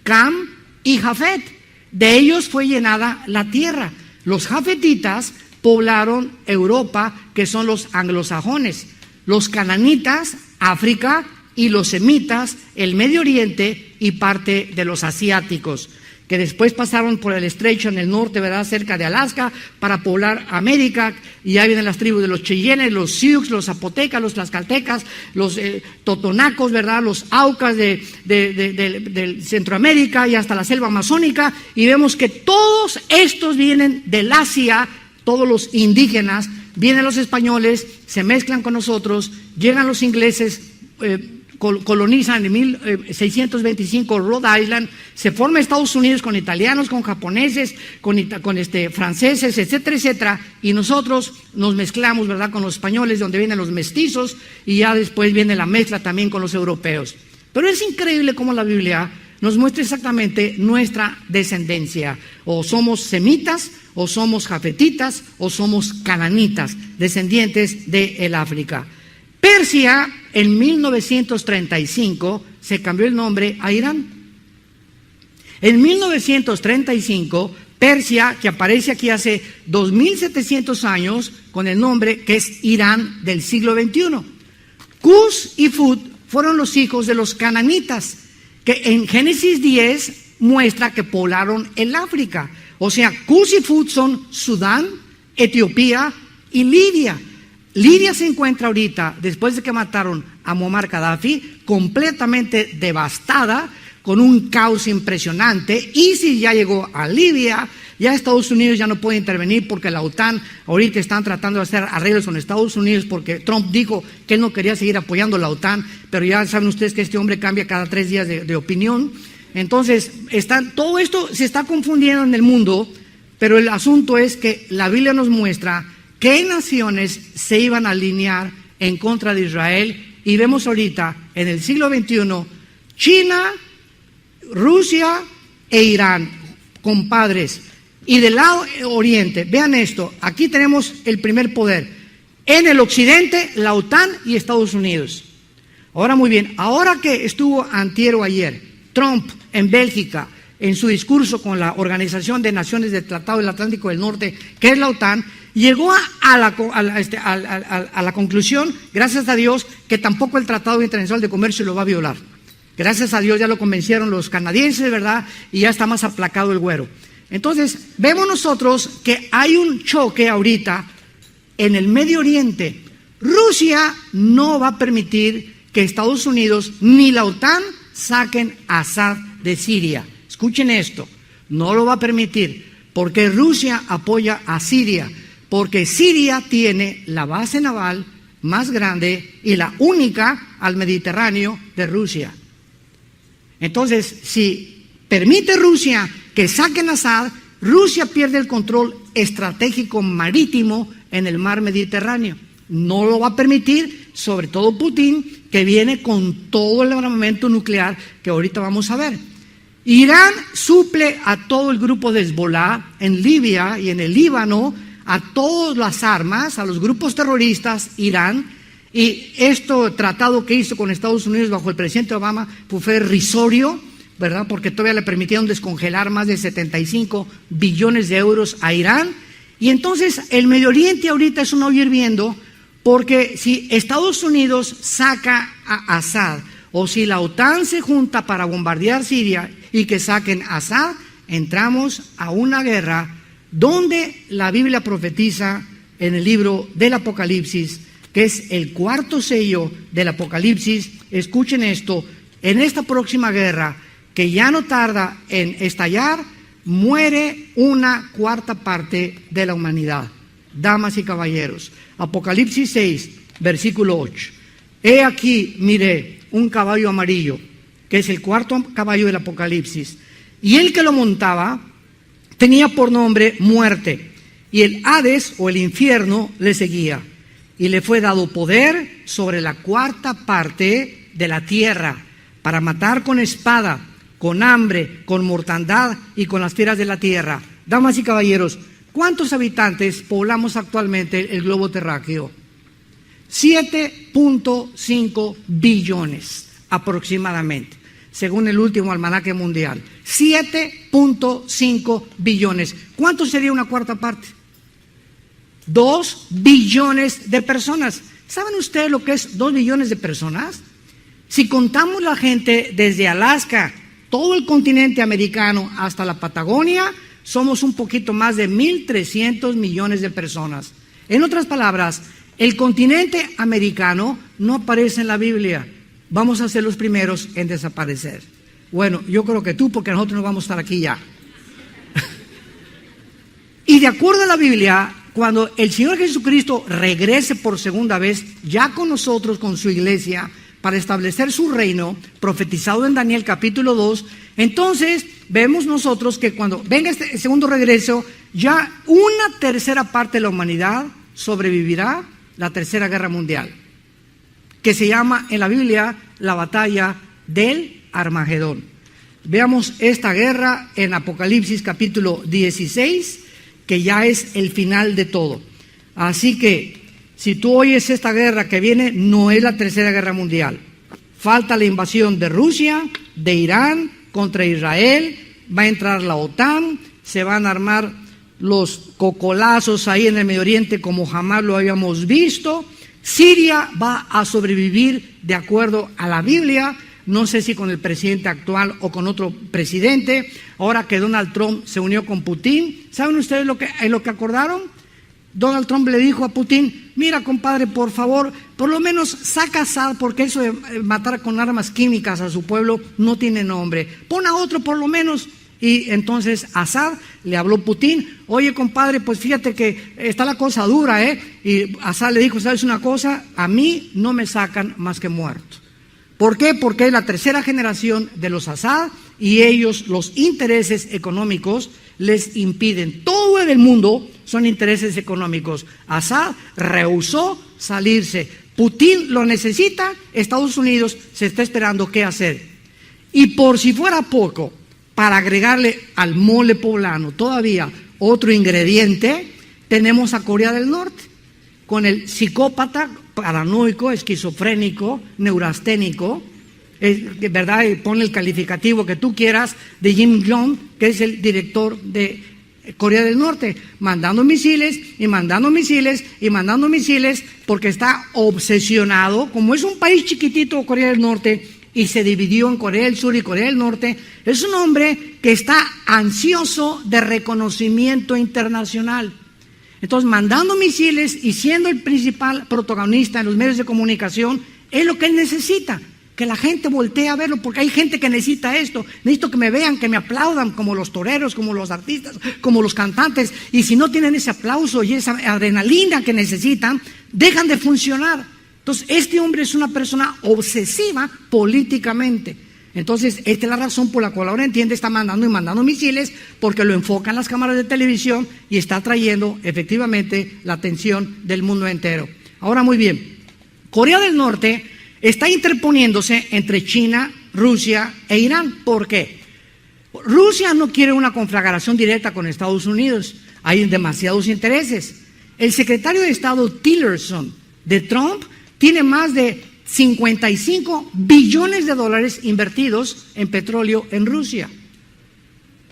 Cam y Jafet. De ellos fue llenada la tierra. Los jafetitas poblaron Europa, que son los anglosajones, los cananitas, África, y los semitas, el Medio Oriente y parte de los asiáticos, que después pasaron por el estrecho en el norte, ¿verdad?, cerca de Alaska, para poblar América. Y ahí vienen las tribus de los Cheyennes, los Sioux, los Zapotecas, los Tlaxcaltecas, los Totonacos, ¿verdad?, los Aucas de Centroamérica y hasta la selva amazónica. Y vemos que todos estos vienen del Asia, todos los indígenas. Vienen los españoles, se mezclan con nosotros, llegan los ingleses, colonizan en 1625 Rhode Island, se forma Estados Unidos con italianos, con japoneses, con franceses, etcétera, etcétera, y nosotros nos mezclamos, ¿verdad?, con los españoles, donde vienen los mestizos, y ya después viene la mezcla también con los europeos. Pero es increíble cómo la Biblia nos muestra exactamente nuestra descendencia. O somos semitas, o somos jafetitas, o somos cananitas, descendientes del África. Persia, en 1935, se cambió el nombre a Irán. En 1935, Persia, que aparece aquí hace 2700 años, con el nombre que es Irán del siglo XXI. Cus y Fut fueron los hijos de los cananitas, que en Génesis 10 muestra que poblaron el África. O sea, Cus y Fut son Sudán, Etiopía y Libia. Libia se encuentra ahorita, después de que mataron a Muammar Gaddafi, completamente devastada, con un caos impresionante. ISIS ya llegó a Libia, ya Estados Unidos ya no puede intervenir porque la OTAN ahorita están tratando de hacer arreglos con Estados Unidos porque Trump dijo que él no quería seguir apoyando la OTAN, pero ya saben ustedes que este hombre cambia cada 3 días de opinión. Entonces, todo esto se está confundiendo en el mundo, pero el asunto es que la Biblia nos muestra qué naciones se iban a alinear en contra de Israel, y vemos ahorita en el siglo XXI China, Rusia e Irán, compadres. Y del lado oriente, vean esto, aquí tenemos el primer poder. En el occidente, la OTAN y Estados Unidos. Ahora muy bien, ahora que estuvo antier o ayer Trump en Bélgica, en su discurso con la Organización de Naciones del Tratado del Atlántico del Norte, que es la OTAN, llegó a la conclusión, gracias a Dios, que tampoco el Tratado Internacional de Comercio lo va a violar. Gracias a Dios ya lo convencieron los canadienses, ¿verdad? Y ya está más aplacado el güero. Entonces, vemos nosotros que hay un choque ahorita en el Medio Oriente. Rusia no va a permitir que Estados Unidos ni la OTAN saquen a Assad de Siria. Escuchen esto, no lo va a permitir, porque Rusia apoya a Siria, porque Siria tiene la base naval más grande y la única al Mediterráneo de Rusia. Entonces, si permite Rusia que saquen a Assad, Rusia pierde el control estratégico marítimo en el mar Mediterráneo. No lo va a permitir, sobre todo Putin, que viene con todo el armamento nuclear que ahorita vamos a ver. Irán suple a todo el grupo de Hezbollah en Libia y en el Líbano, a todas las armas, a los grupos terroristas, Irán. Y tratado que hizo con Estados Unidos bajo el presidente Obama fue irrisorio, ¿verdad? Porque todavía le permitieron descongelar más de 75 billones de euros a Irán. Y entonces el Medio Oriente ahorita es un hoyo hirviendo, porque si Estados Unidos saca a Assad, o si la OTAN se junta para bombardear Siria y que saquen a Assad, entramos a una guerra donde la Biblia profetiza en el libro del Apocalipsis, que es el 4º sello del Apocalipsis. Escuchen esto, en esta próxima guerra, que ya no tarda en estallar, muere 1/4 parte de la humanidad. Damas y caballeros, Apocalipsis 6, versículo 8. He aquí, miré un caballo amarillo, que es el 4º caballo del Apocalipsis, y el que lo montaba tenía por nombre Muerte, y el Hades o el infierno le seguía, y le fue dado poder sobre la 1/4 parte de la tierra, para matar con espada, con hambre, con mortandad y con las fieras de la tierra. Damas y caballeros, ¿cuántos habitantes poblamos actualmente el globo terráqueo? 7.5 billones aproximadamente, según el último almanaque mundial. 7.5 billones. ¿Cuánto sería 1/4 parte? 2 billones de personas. ¿Saben ustedes lo que es 2 billones de personas? Si contamos la gente desde Alaska, todo el continente americano hasta la Patagonia, somos un poquito más de 1.300 millones de personas. En otras palabras, el continente americano no aparece en la Biblia. Vamos a ser los primeros en desaparecer. Bueno, yo creo que tú, porque nosotros no vamos a estar aquí ya. Y de acuerdo a la Biblia, cuando el Señor Jesucristo regrese por segunda vez, ya con nosotros, con su iglesia, para establecer su reino, profetizado en Daniel capítulo 2, entonces vemos nosotros que cuando venga este segundo regreso, ya 1/3 parte de la humanidad sobrevivirá la Tercera Guerra Mundial, que se llama en la Biblia la batalla del Armagedón. Veamos esta guerra en Apocalipsis capítulo 16, que ya es el final de todo. Así que, si tú oyes esta guerra que viene, no es la tercera guerra mundial. Falta la invasión de Rusia, de Irán contra Israel, va a entrar la OTAN, se van a armar los cocolazos ahí en el Medio Oriente como jamás lo habíamos visto. Siria va a sobrevivir de acuerdo a la Biblia, no sé si con el presidente actual o con otro presidente. Ahora que Donald Trump se unió con Putin, ¿saben ustedes lo que acordaron? Donald Trump le dijo a Putin: mira, compadre, por favor, por lo menos saca a Assad, porque eso de matar con armas químicas a su pueblo no tiene nombre. Pon a otro por lo menos. Y entonces Assad le habló a Putin: oye, compadre, pues fíjate que está la cosa dura, ¿eh? Y Assad le dijo: ¿sabes una cosa? A mí no me sacan más que muerto. ¿Por qué? Porque es la tercera generación de los Assad y ellos, los intereses económicos, les impiden. Todo en el mundo son intereses económicos. Assad rehusó salirse. Putin lo necesita, Estados Unidos se está esperando qué hacer. Y por si fuera poco, para agregarle al mole poblano todavía otro ingrediente, tenemos a Corea del Norte, con el psicópata paranoico, esquizofrénico, neurasténico, ¿verdad? Pone el calificativo que tú quieras, de Kim Jong, que es el director de Corea del Norte, mandando misiles y mandando misiles y mandando misiles, porque está obsesionado. Como es un país chiquitito, Corea del Norte, y se dividió en Corea del Sur y Corea del Norte, es un hombre que está ansioso de reconocimiento internacional. Entonces, mandando misiles y siendo el principal protagonista en los medios de comunicación, es lo que él necesita, que la gente voltee a verlo, porque hay gente que necesita esto. Necesito que me vean, que me aplaudan, como los toreros, como los artistas, como los cantantes. Y si no tienen ese aplauso y esa adrenalina que necesitan, dejan de funcionar. Entonces, este hombre es una persona obsesiva políticamente. Entonces, esta es la razón por la cual ahora entiende, está mandando y mandando misiles, porque lo enfocan las cámaras de televisión y está atrayendo efectivamente la atención del mundo entero. Ahora, muy bien, Corea del Norte está interponiéndose entre China, Rusia e Irán. ¿Por qué? Rusia no quiere una conflagración directa con Estados Unidos. Hay demasiados intereses. El secretario de Estado Tillerson de Trump tiene más de 55 billones de dólares invertidos en petróleo en Rusia.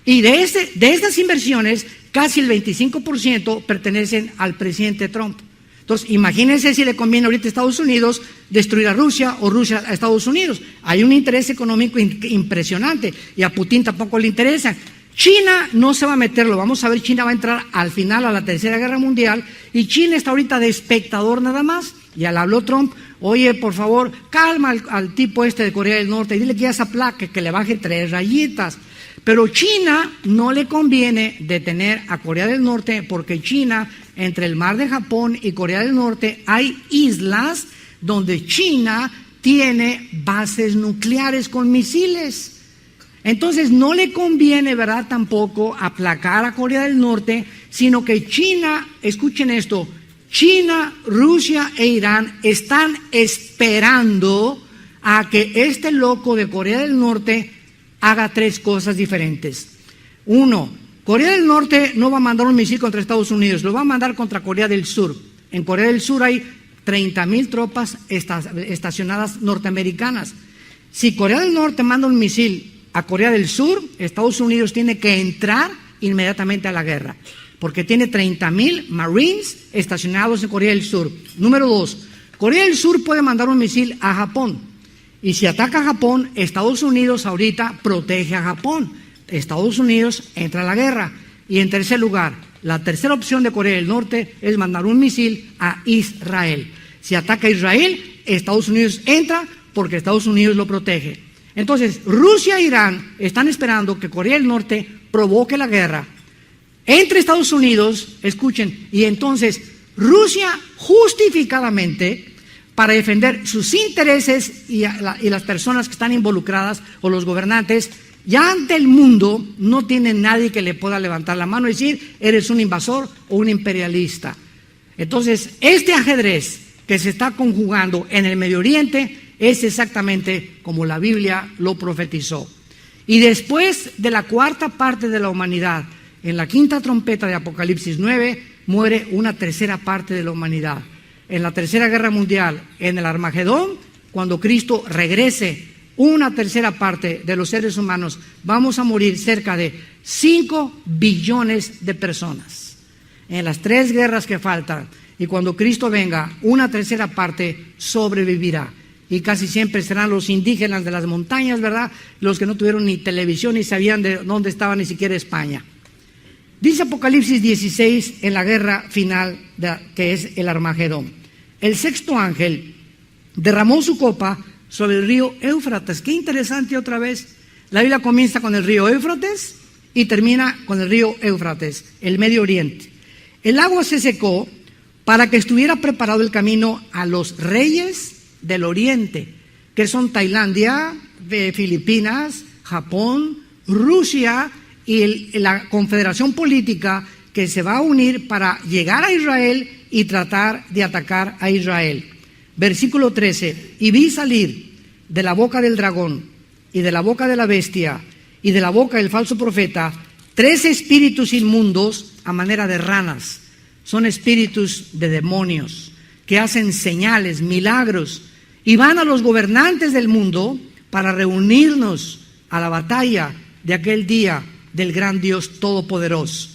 Y de estas inversiones, casi el 25% pertenecen al presidente Trump. Entonces, imagínense si le conviene ahorita a Estados Unidos destruir a Rusia o Rusia a Estados Unidos. Hay un interés económico impresionante y a Putin tampoco le interesa. China no se va a meter, lo vamos a ver. China va a entrar al final a la Tercera Guerra Mundial y China está ahorita de espectador nada más. Ya le habló Trump: oye, por favor, calma al tipo este de Corea del Norte y dile que ya se aplaque, que le baje 3 rayitas. Pero China no le conviene detener a Corea del Norte, porque China, entre el mar de Japón y Corea del Norte, hay islas donde China tiene bases nucleares con misiles. Entonces no le conviene, ¿verdad?, tampoco aplacar a Corea del Norte, sino que China, escuchen esto, China, Rusia e Irán están esperando a que este loco de Corea del Norte haga 3 cosas diferentes. 1, Corea del Norte no va a mandar un misil contra Estados Unidos, lo va a mandar contra Corea del Sur. En Corea del Sur hay 30,000 tropas estacionadas norteamericanas. Si Corea del Norte manda un misil a Corea del Sur, Estados Unidos tiene que entrar inmediatamente a la guerra, porque tiene 30,000 Marines estacionados en Corea del Sur. Número 2, Corea del Sur puede mandar un misil a Japón. Y si ataca a Japón, Estados Unidos ahorita protege a Japón. Estados Unidos entra a la guerra. Y en tercer lugar, la tercera opción de Corea del Norte es mandar un misil a Israel. Si ataca a Israel, Estados Unidos entra porque Estados Unidos lo protege. Entonces, Rusia e Irán están esperando que Corea del Norte provoque la guerra entre Estados Unidos, escuchen, y entonces Rusia justificadamente, para defender sus intereses y las personas que están involucradas o los gobernantes, ya ante el mundo no tiene nadie que le pueda levantar la mano y decir: eres un invasor o un imperialista. Entonces, este ajedrez que se está conjugando en el Medio Oriente es exactamente como la Biblia lo profetizó. Y después de la cuarta parte de la humanidad, en la quinta trompeta de Apocalipsis 9, muere una tercera parte de la humanidad. En la tercera guerra mundial, en el Armagedón, cuando Cristo regrese, una tercera parte de los seres humanos vamos a morir, cerca de 5 billones de personas. En las 3 guerras que faltan, y cuando Cristo venga, una tercera parte sobrevivirá. Y casi siempre serán los indígenas de las montañas, ¿verdad? Los que no tuvieron ni televisión ni sabían de dónde estaba ni siquiera España. Dice Apocalipsis 16 en la guerra final, que es el Armagedón. El sexto ángel derramó su copa sobre el río Éufrates. Qué interesante otra vez. La Biblia comienza con el río Éufrates y termina con el río Éufrates, el Medio Oriente. El agua se secó para que estuviera preparado el camino a los reyes del Oriente, que son Tailandia, Filipinas, Japón, Rusia y la confederación política que se va a unir para llegar a Israel y tratar de atacar a Israel. Versículo 13, y vi salir de la boca del dragón y de la boca de la bestia y de la boca del falso profeta 3 espíritus inmundos a manera de ranas. Son espíritus de demonios que hacen señales, milagros, y van a los gobernantes del mundo para reunirnos a la batalla de aquel día del gran Dios Todopoderoso.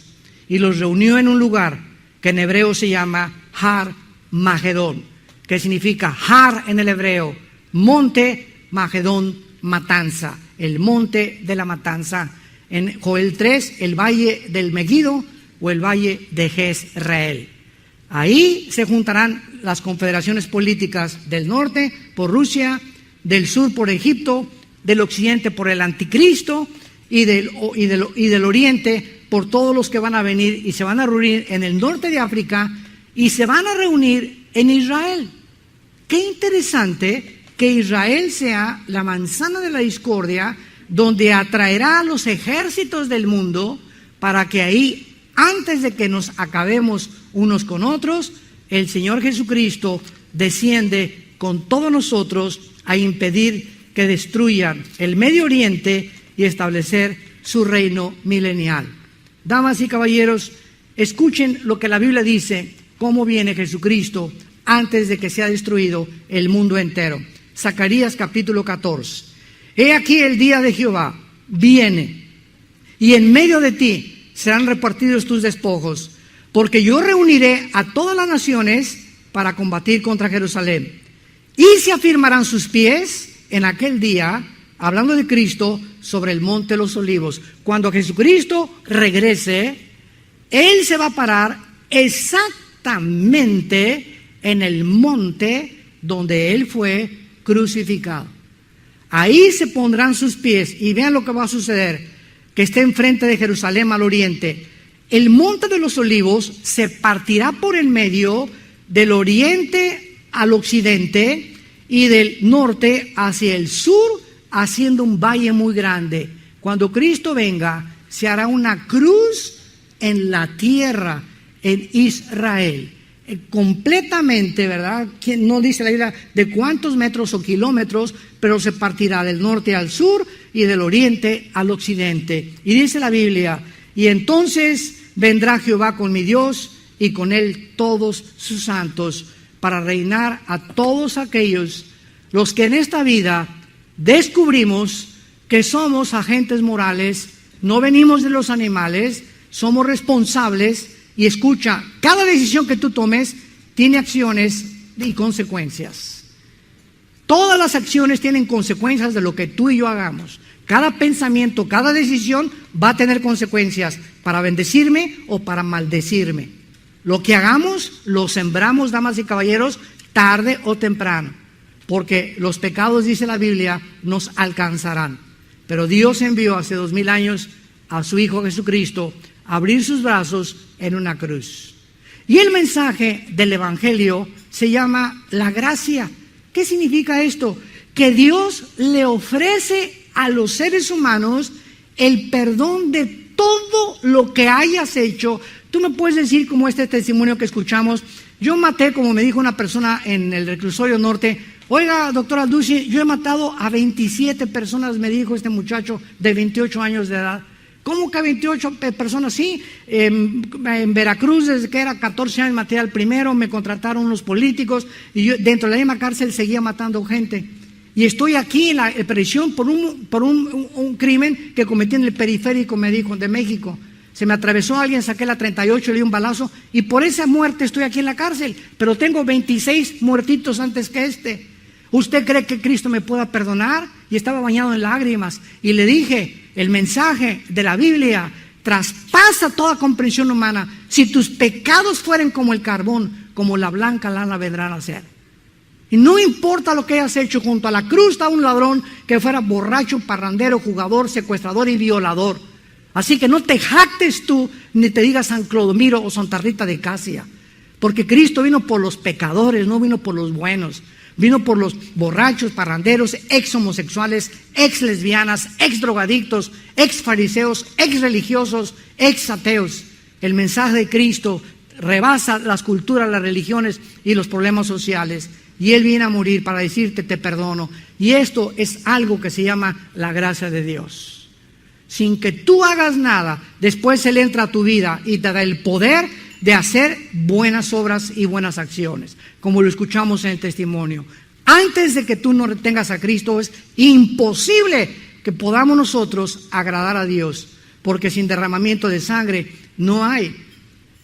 Y los reunió en un lugar que en hebreo se llama Har Magedón, que significa Har en el hebreo, monte, Magedón, matanza, el monte de la matanza. En Joel 3, el valle del Megiddo o el valle de Jezreel. Ahí se juntarán las confederaciones políticas del norte por Rusia, del sur por Egipto, del occidente por el anticristo y del oriente por todos los que van a venir y se van a reunir en el norte de África y se van a reunir en Israel. Qué interesante que Israel sea la manzana de la discordia donde atraerá a los ejércitos del mundo para que ahí, antes de que nos acabemos unos con otros, el Señor Jesucristo desciende con todos nosotros a impedir que destruyan el Medio Oriente y establecer su reino milenial. Damas y caballeros, escuchen lo que la Biblia dice, cómo viene Jesucristo antes de que sea destruido el mundo entero. Zacarías capítulo 14. He aquí el día de Jehová viene, y en medio de ti serán repartidos tus despojos, porque yo reuniré a todas las naciones para combatir contra Jerusalén. Y se afirmarán sus pies en aquel día, hablando de Cristo, sobre el monte de los olivos. Cuando Jesucristo regrese, Él se va a parar exactamente en el monte donde Él fue crucificado. Ahí se pondrán sus pies y vean lo que va a suceder, que esté enfrente de Jerusalén al oriente. El monte de los olivos se partirá por el medio del oriente al occidente y del norte hacia el sur, haciendo un valle muy grande. Cuando Cristo venga, se hará una cruz en la tierra, en Israel, completamente, ¿verdad? No dice la Biblia de cuántos metros o kilómetros, pero se partirá del norte al sur y del oriente al occidente. Y dice la Biblia, y entonces vendrá Jehová con mi Dios y con él todos sus santos, para reinar a todos aquellos los que en esta vida descubrimos que somos agentes morales, no venimos de los animales, somos responsables. Y escucha, cada decisión que tú tomes tiene acciones y consecuencias. Todas las acciones tienen consecuencias de lo que tú y yo hagamos. Cada pensamiento, cada decisión va a tener consecuencias para bendecirme o para maldecirme. Lo que hagamos, lo sembramos, damas y caballeros, tarde o temprano. Porque los pecados, dice la Biblia, nos alcanzarán. Pero Dios envió hace 2000 años a su Hijo Jesucristo a abrir sus brazos en una cruz. Y el mensaje del Evangelio se llama la gracia. ¿Qué significa esto? Que Dios le ofrece a los seres humanos el perdón de todo lo que hayas hecho. Tú me puedes decir, como este testimonio que escuchamos, yo maté, como me dijo una persona en el reclusorio norte, Oiga, doctora Dulce, yo he matado a 27 personas, me dijo este muchacho de 28 años de edad. ¿Cómo que 28 personas? Sí, en Veracruz, desde que era 14 años, maté al primero, me contrataron unos políticos y yo dentro de la misma cárcel seguía matando gente. Y estoy aquí en la prisión por un crimen que cometí en el periférico, me dijo, de México. Se me atravesó alguien, saqué la 38, le di un balazo y por esa muerte estoy aquí en la cárcel. Pero tengo 26 muertitos antes que este. ¿Usted cree que Cristo me pueda perdonar? Y estaba bañado en lágrimas. Y le dije, el mensaje de la Biblia traspasa toda comprensión humana. Si tus pecados fueren como el carbón, como la blanca lana vendrán a ser. Y no importa lo que hayas hecho, junto a la cruz está un ladrón que fuera borracho, parrandero, jugador, secuestrador y violador. Así que no te jactes tú, ni te digas San Clodomiro o Santa Rita de Casia. Porque Cristo vino por los pecadores, no vino por los buenos. Vino por los borrachos, parranderos, ex homosexuales, ex lesbianas, ex drogadictos, ex fariseos, ex religiosos, ex ateos. El mensaje de Cristo rebasa las culturas, las religiones y los problemas sociales. Y Él viene a morir para decirte te perdono. Y esto es algo que se llama la gracia de Dios. Sin que tú hagas nada, después Él entra a tu vida y te da el poder de hacer buenas obras y buenas acciones, como lo escuchamos en el testimonio. Antes de que tú no tengas a Cristo, es imposible que podamos nosotros agradar a Dios, porque sin derramamiento de sangre no hay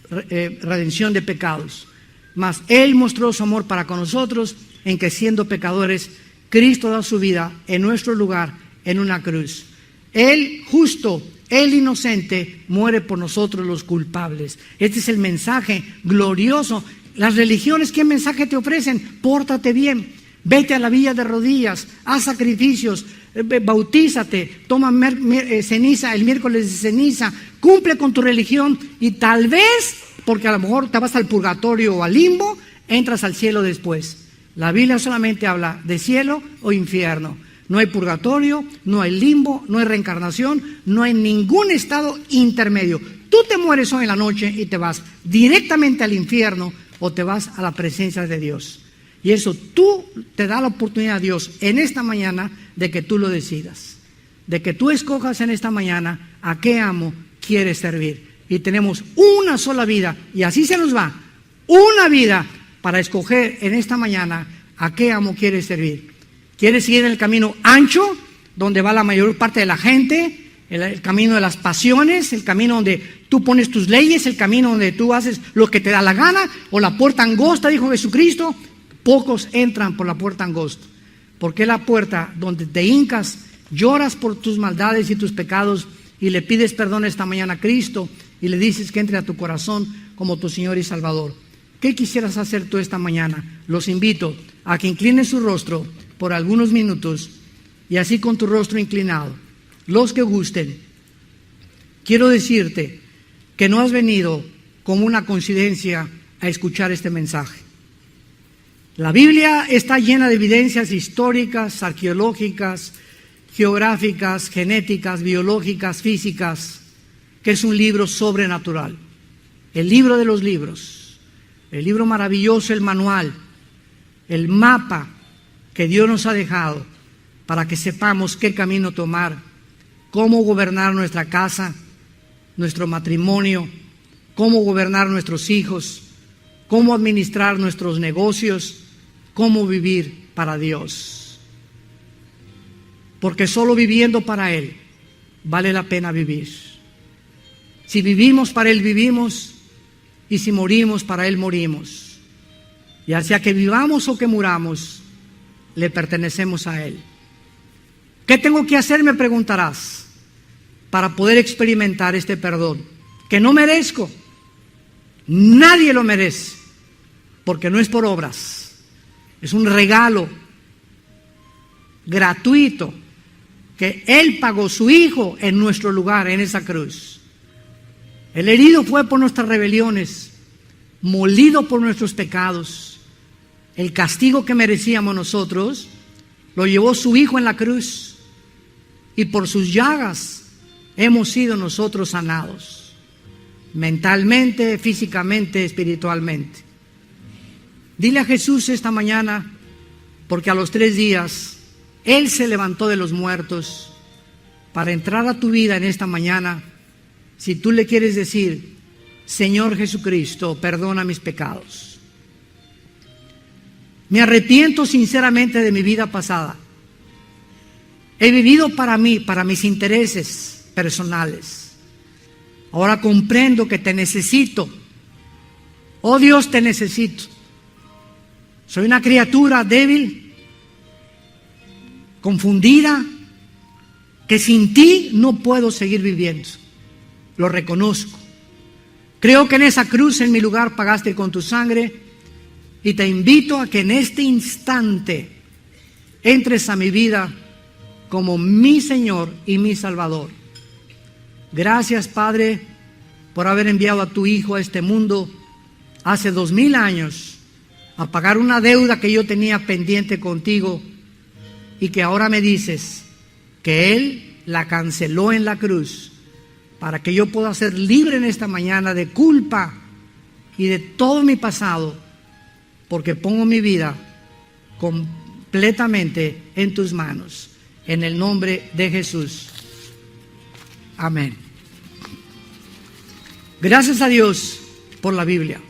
redención de pecados. Mas Él mostró su amor para con nosotros en que siendo pecadores, Cristo da su vida en nuestro lugar en una cruz. Él justo, Él inocente, muere por nosotros los culpables. Este es el mensaje glorioso. Las religiones, ¿qué mensaje te ofrecen? Pórtate bien, vete a la villa de rodillas, haz sacrificios, bautízate, toma ceniza, el miércoles de ceniza, cumple con tu religión y tal vez, porque a lo mejor te vas al purgatorio o al limbo, entras al cielo después. La Biblia solamente habla de cielo o infierno. No hay purgatorio, no hay limbo, no hay reencarnación, no hay ningún estado intermedio. Tú te mueres hoy en la noche y te vas directamente al infierno o te vas a la presencia de Dios. Y eso tú te da la oportunidad a Dios en esta mañana de que tú lo decidas. De que tú escojas en esta mañana a qué amo quieres servir. Y tenemos una sola vida y así se nos va. Una vida para escoger en esta mañana a qué amo quieres servir. ¿Quieres seguir en el camino ancho, donde va la mayor parte de la gente? El camino de las pasiones, el camino donde tú pones tus leyes, el camino donde tú haces lo que te da la gana, o la puerta angosta, dijo Jesucristo. Pocos entran por la puerta angosta, porque es la puerta donde te hincas, lloras por tus maldades y tus pecados y le pides perdón esta mañana a Cristo y le dices que entre a tu corazón como tu Señor y Salvador. ¿Qué quisieras hacer tú esta mañana? Los invito a que inclinen su rostro por algunos minutos y así con tu rostro inclinado, los que gusten. Quiero decirte que no has venido como una coincidencia a escuchar este mensaje. La Biblia está llena de evidencias históricas, arqueológicas, geográficas, genéticas, biológicas, físicas, que es un libro sobrenatural. El libro de los libros, el libro maravilloso, el manual, el mapa que Dios nos ha dejado para que sepamos qué camino tomar, cómo gobernar nuestra casa, nuestro matrimonio, cómo gobernar nuestros hijos, cómo administrar nuestros negocios, cómo vivir para Dios. Porque solo viviendo para Él vale la pena vivir. Si vivimos para Él vivimos, y si morimos para Él morimos. Ya sea que vivamos o que muramos, le pertenecemos a Él. ¿Qué tengo que hacer, me preguntarás, para poder experimentar este perdón? Que no merezco. Nadie lo merece, porque no es por obras. Es un regalo gratuito que Él pagó, su Hijo, en nuestro lugar, en esa cruz. El herido fue por nuestras rebeliones, molido por nuestros pecados. El castigo que merecíamos nosotros lo llevó su Hijo en la cruz, y por sus llagas hemos sido nosotros sanados, mentalmente, físicamente, espiritualmente. Dile a Jesús esta mañana, porque a los 3 días Él se levantó de los muertos para entrar a tu vida en esta mañana. Si tú le quieres decir: Señor Jesucristo, perdona mis pecados. Me arrepiento sinceramente de mi vida pasada. He vivido para mí, para mis intereses personales. Ahora comprendo que te necesito. Oh Dios, te necesito. Soy una criatura débil, confundida, que sin ti no puedo seguir viviendo. Lo reconozco. Creo que en esa cruz en mi lugar pagaste con tu sangre, y te invito a que en este instante entres a mi vida como mi Señor y mi Salvador. Gracias, Padre, por haber enviado a tu Hijo a este mundo hace 2000 años a pagar una deuda que yo tenía pendiente contigo, y que ahora me dices que Él la canceló en la cruz para que yo pueda ser libre en esta mañana de culpa y de todo mi pasado, porque pongo mi vida completamente en tus manos. En el nombre de Jesús. Amén. Gracias a Dios por la Biblia.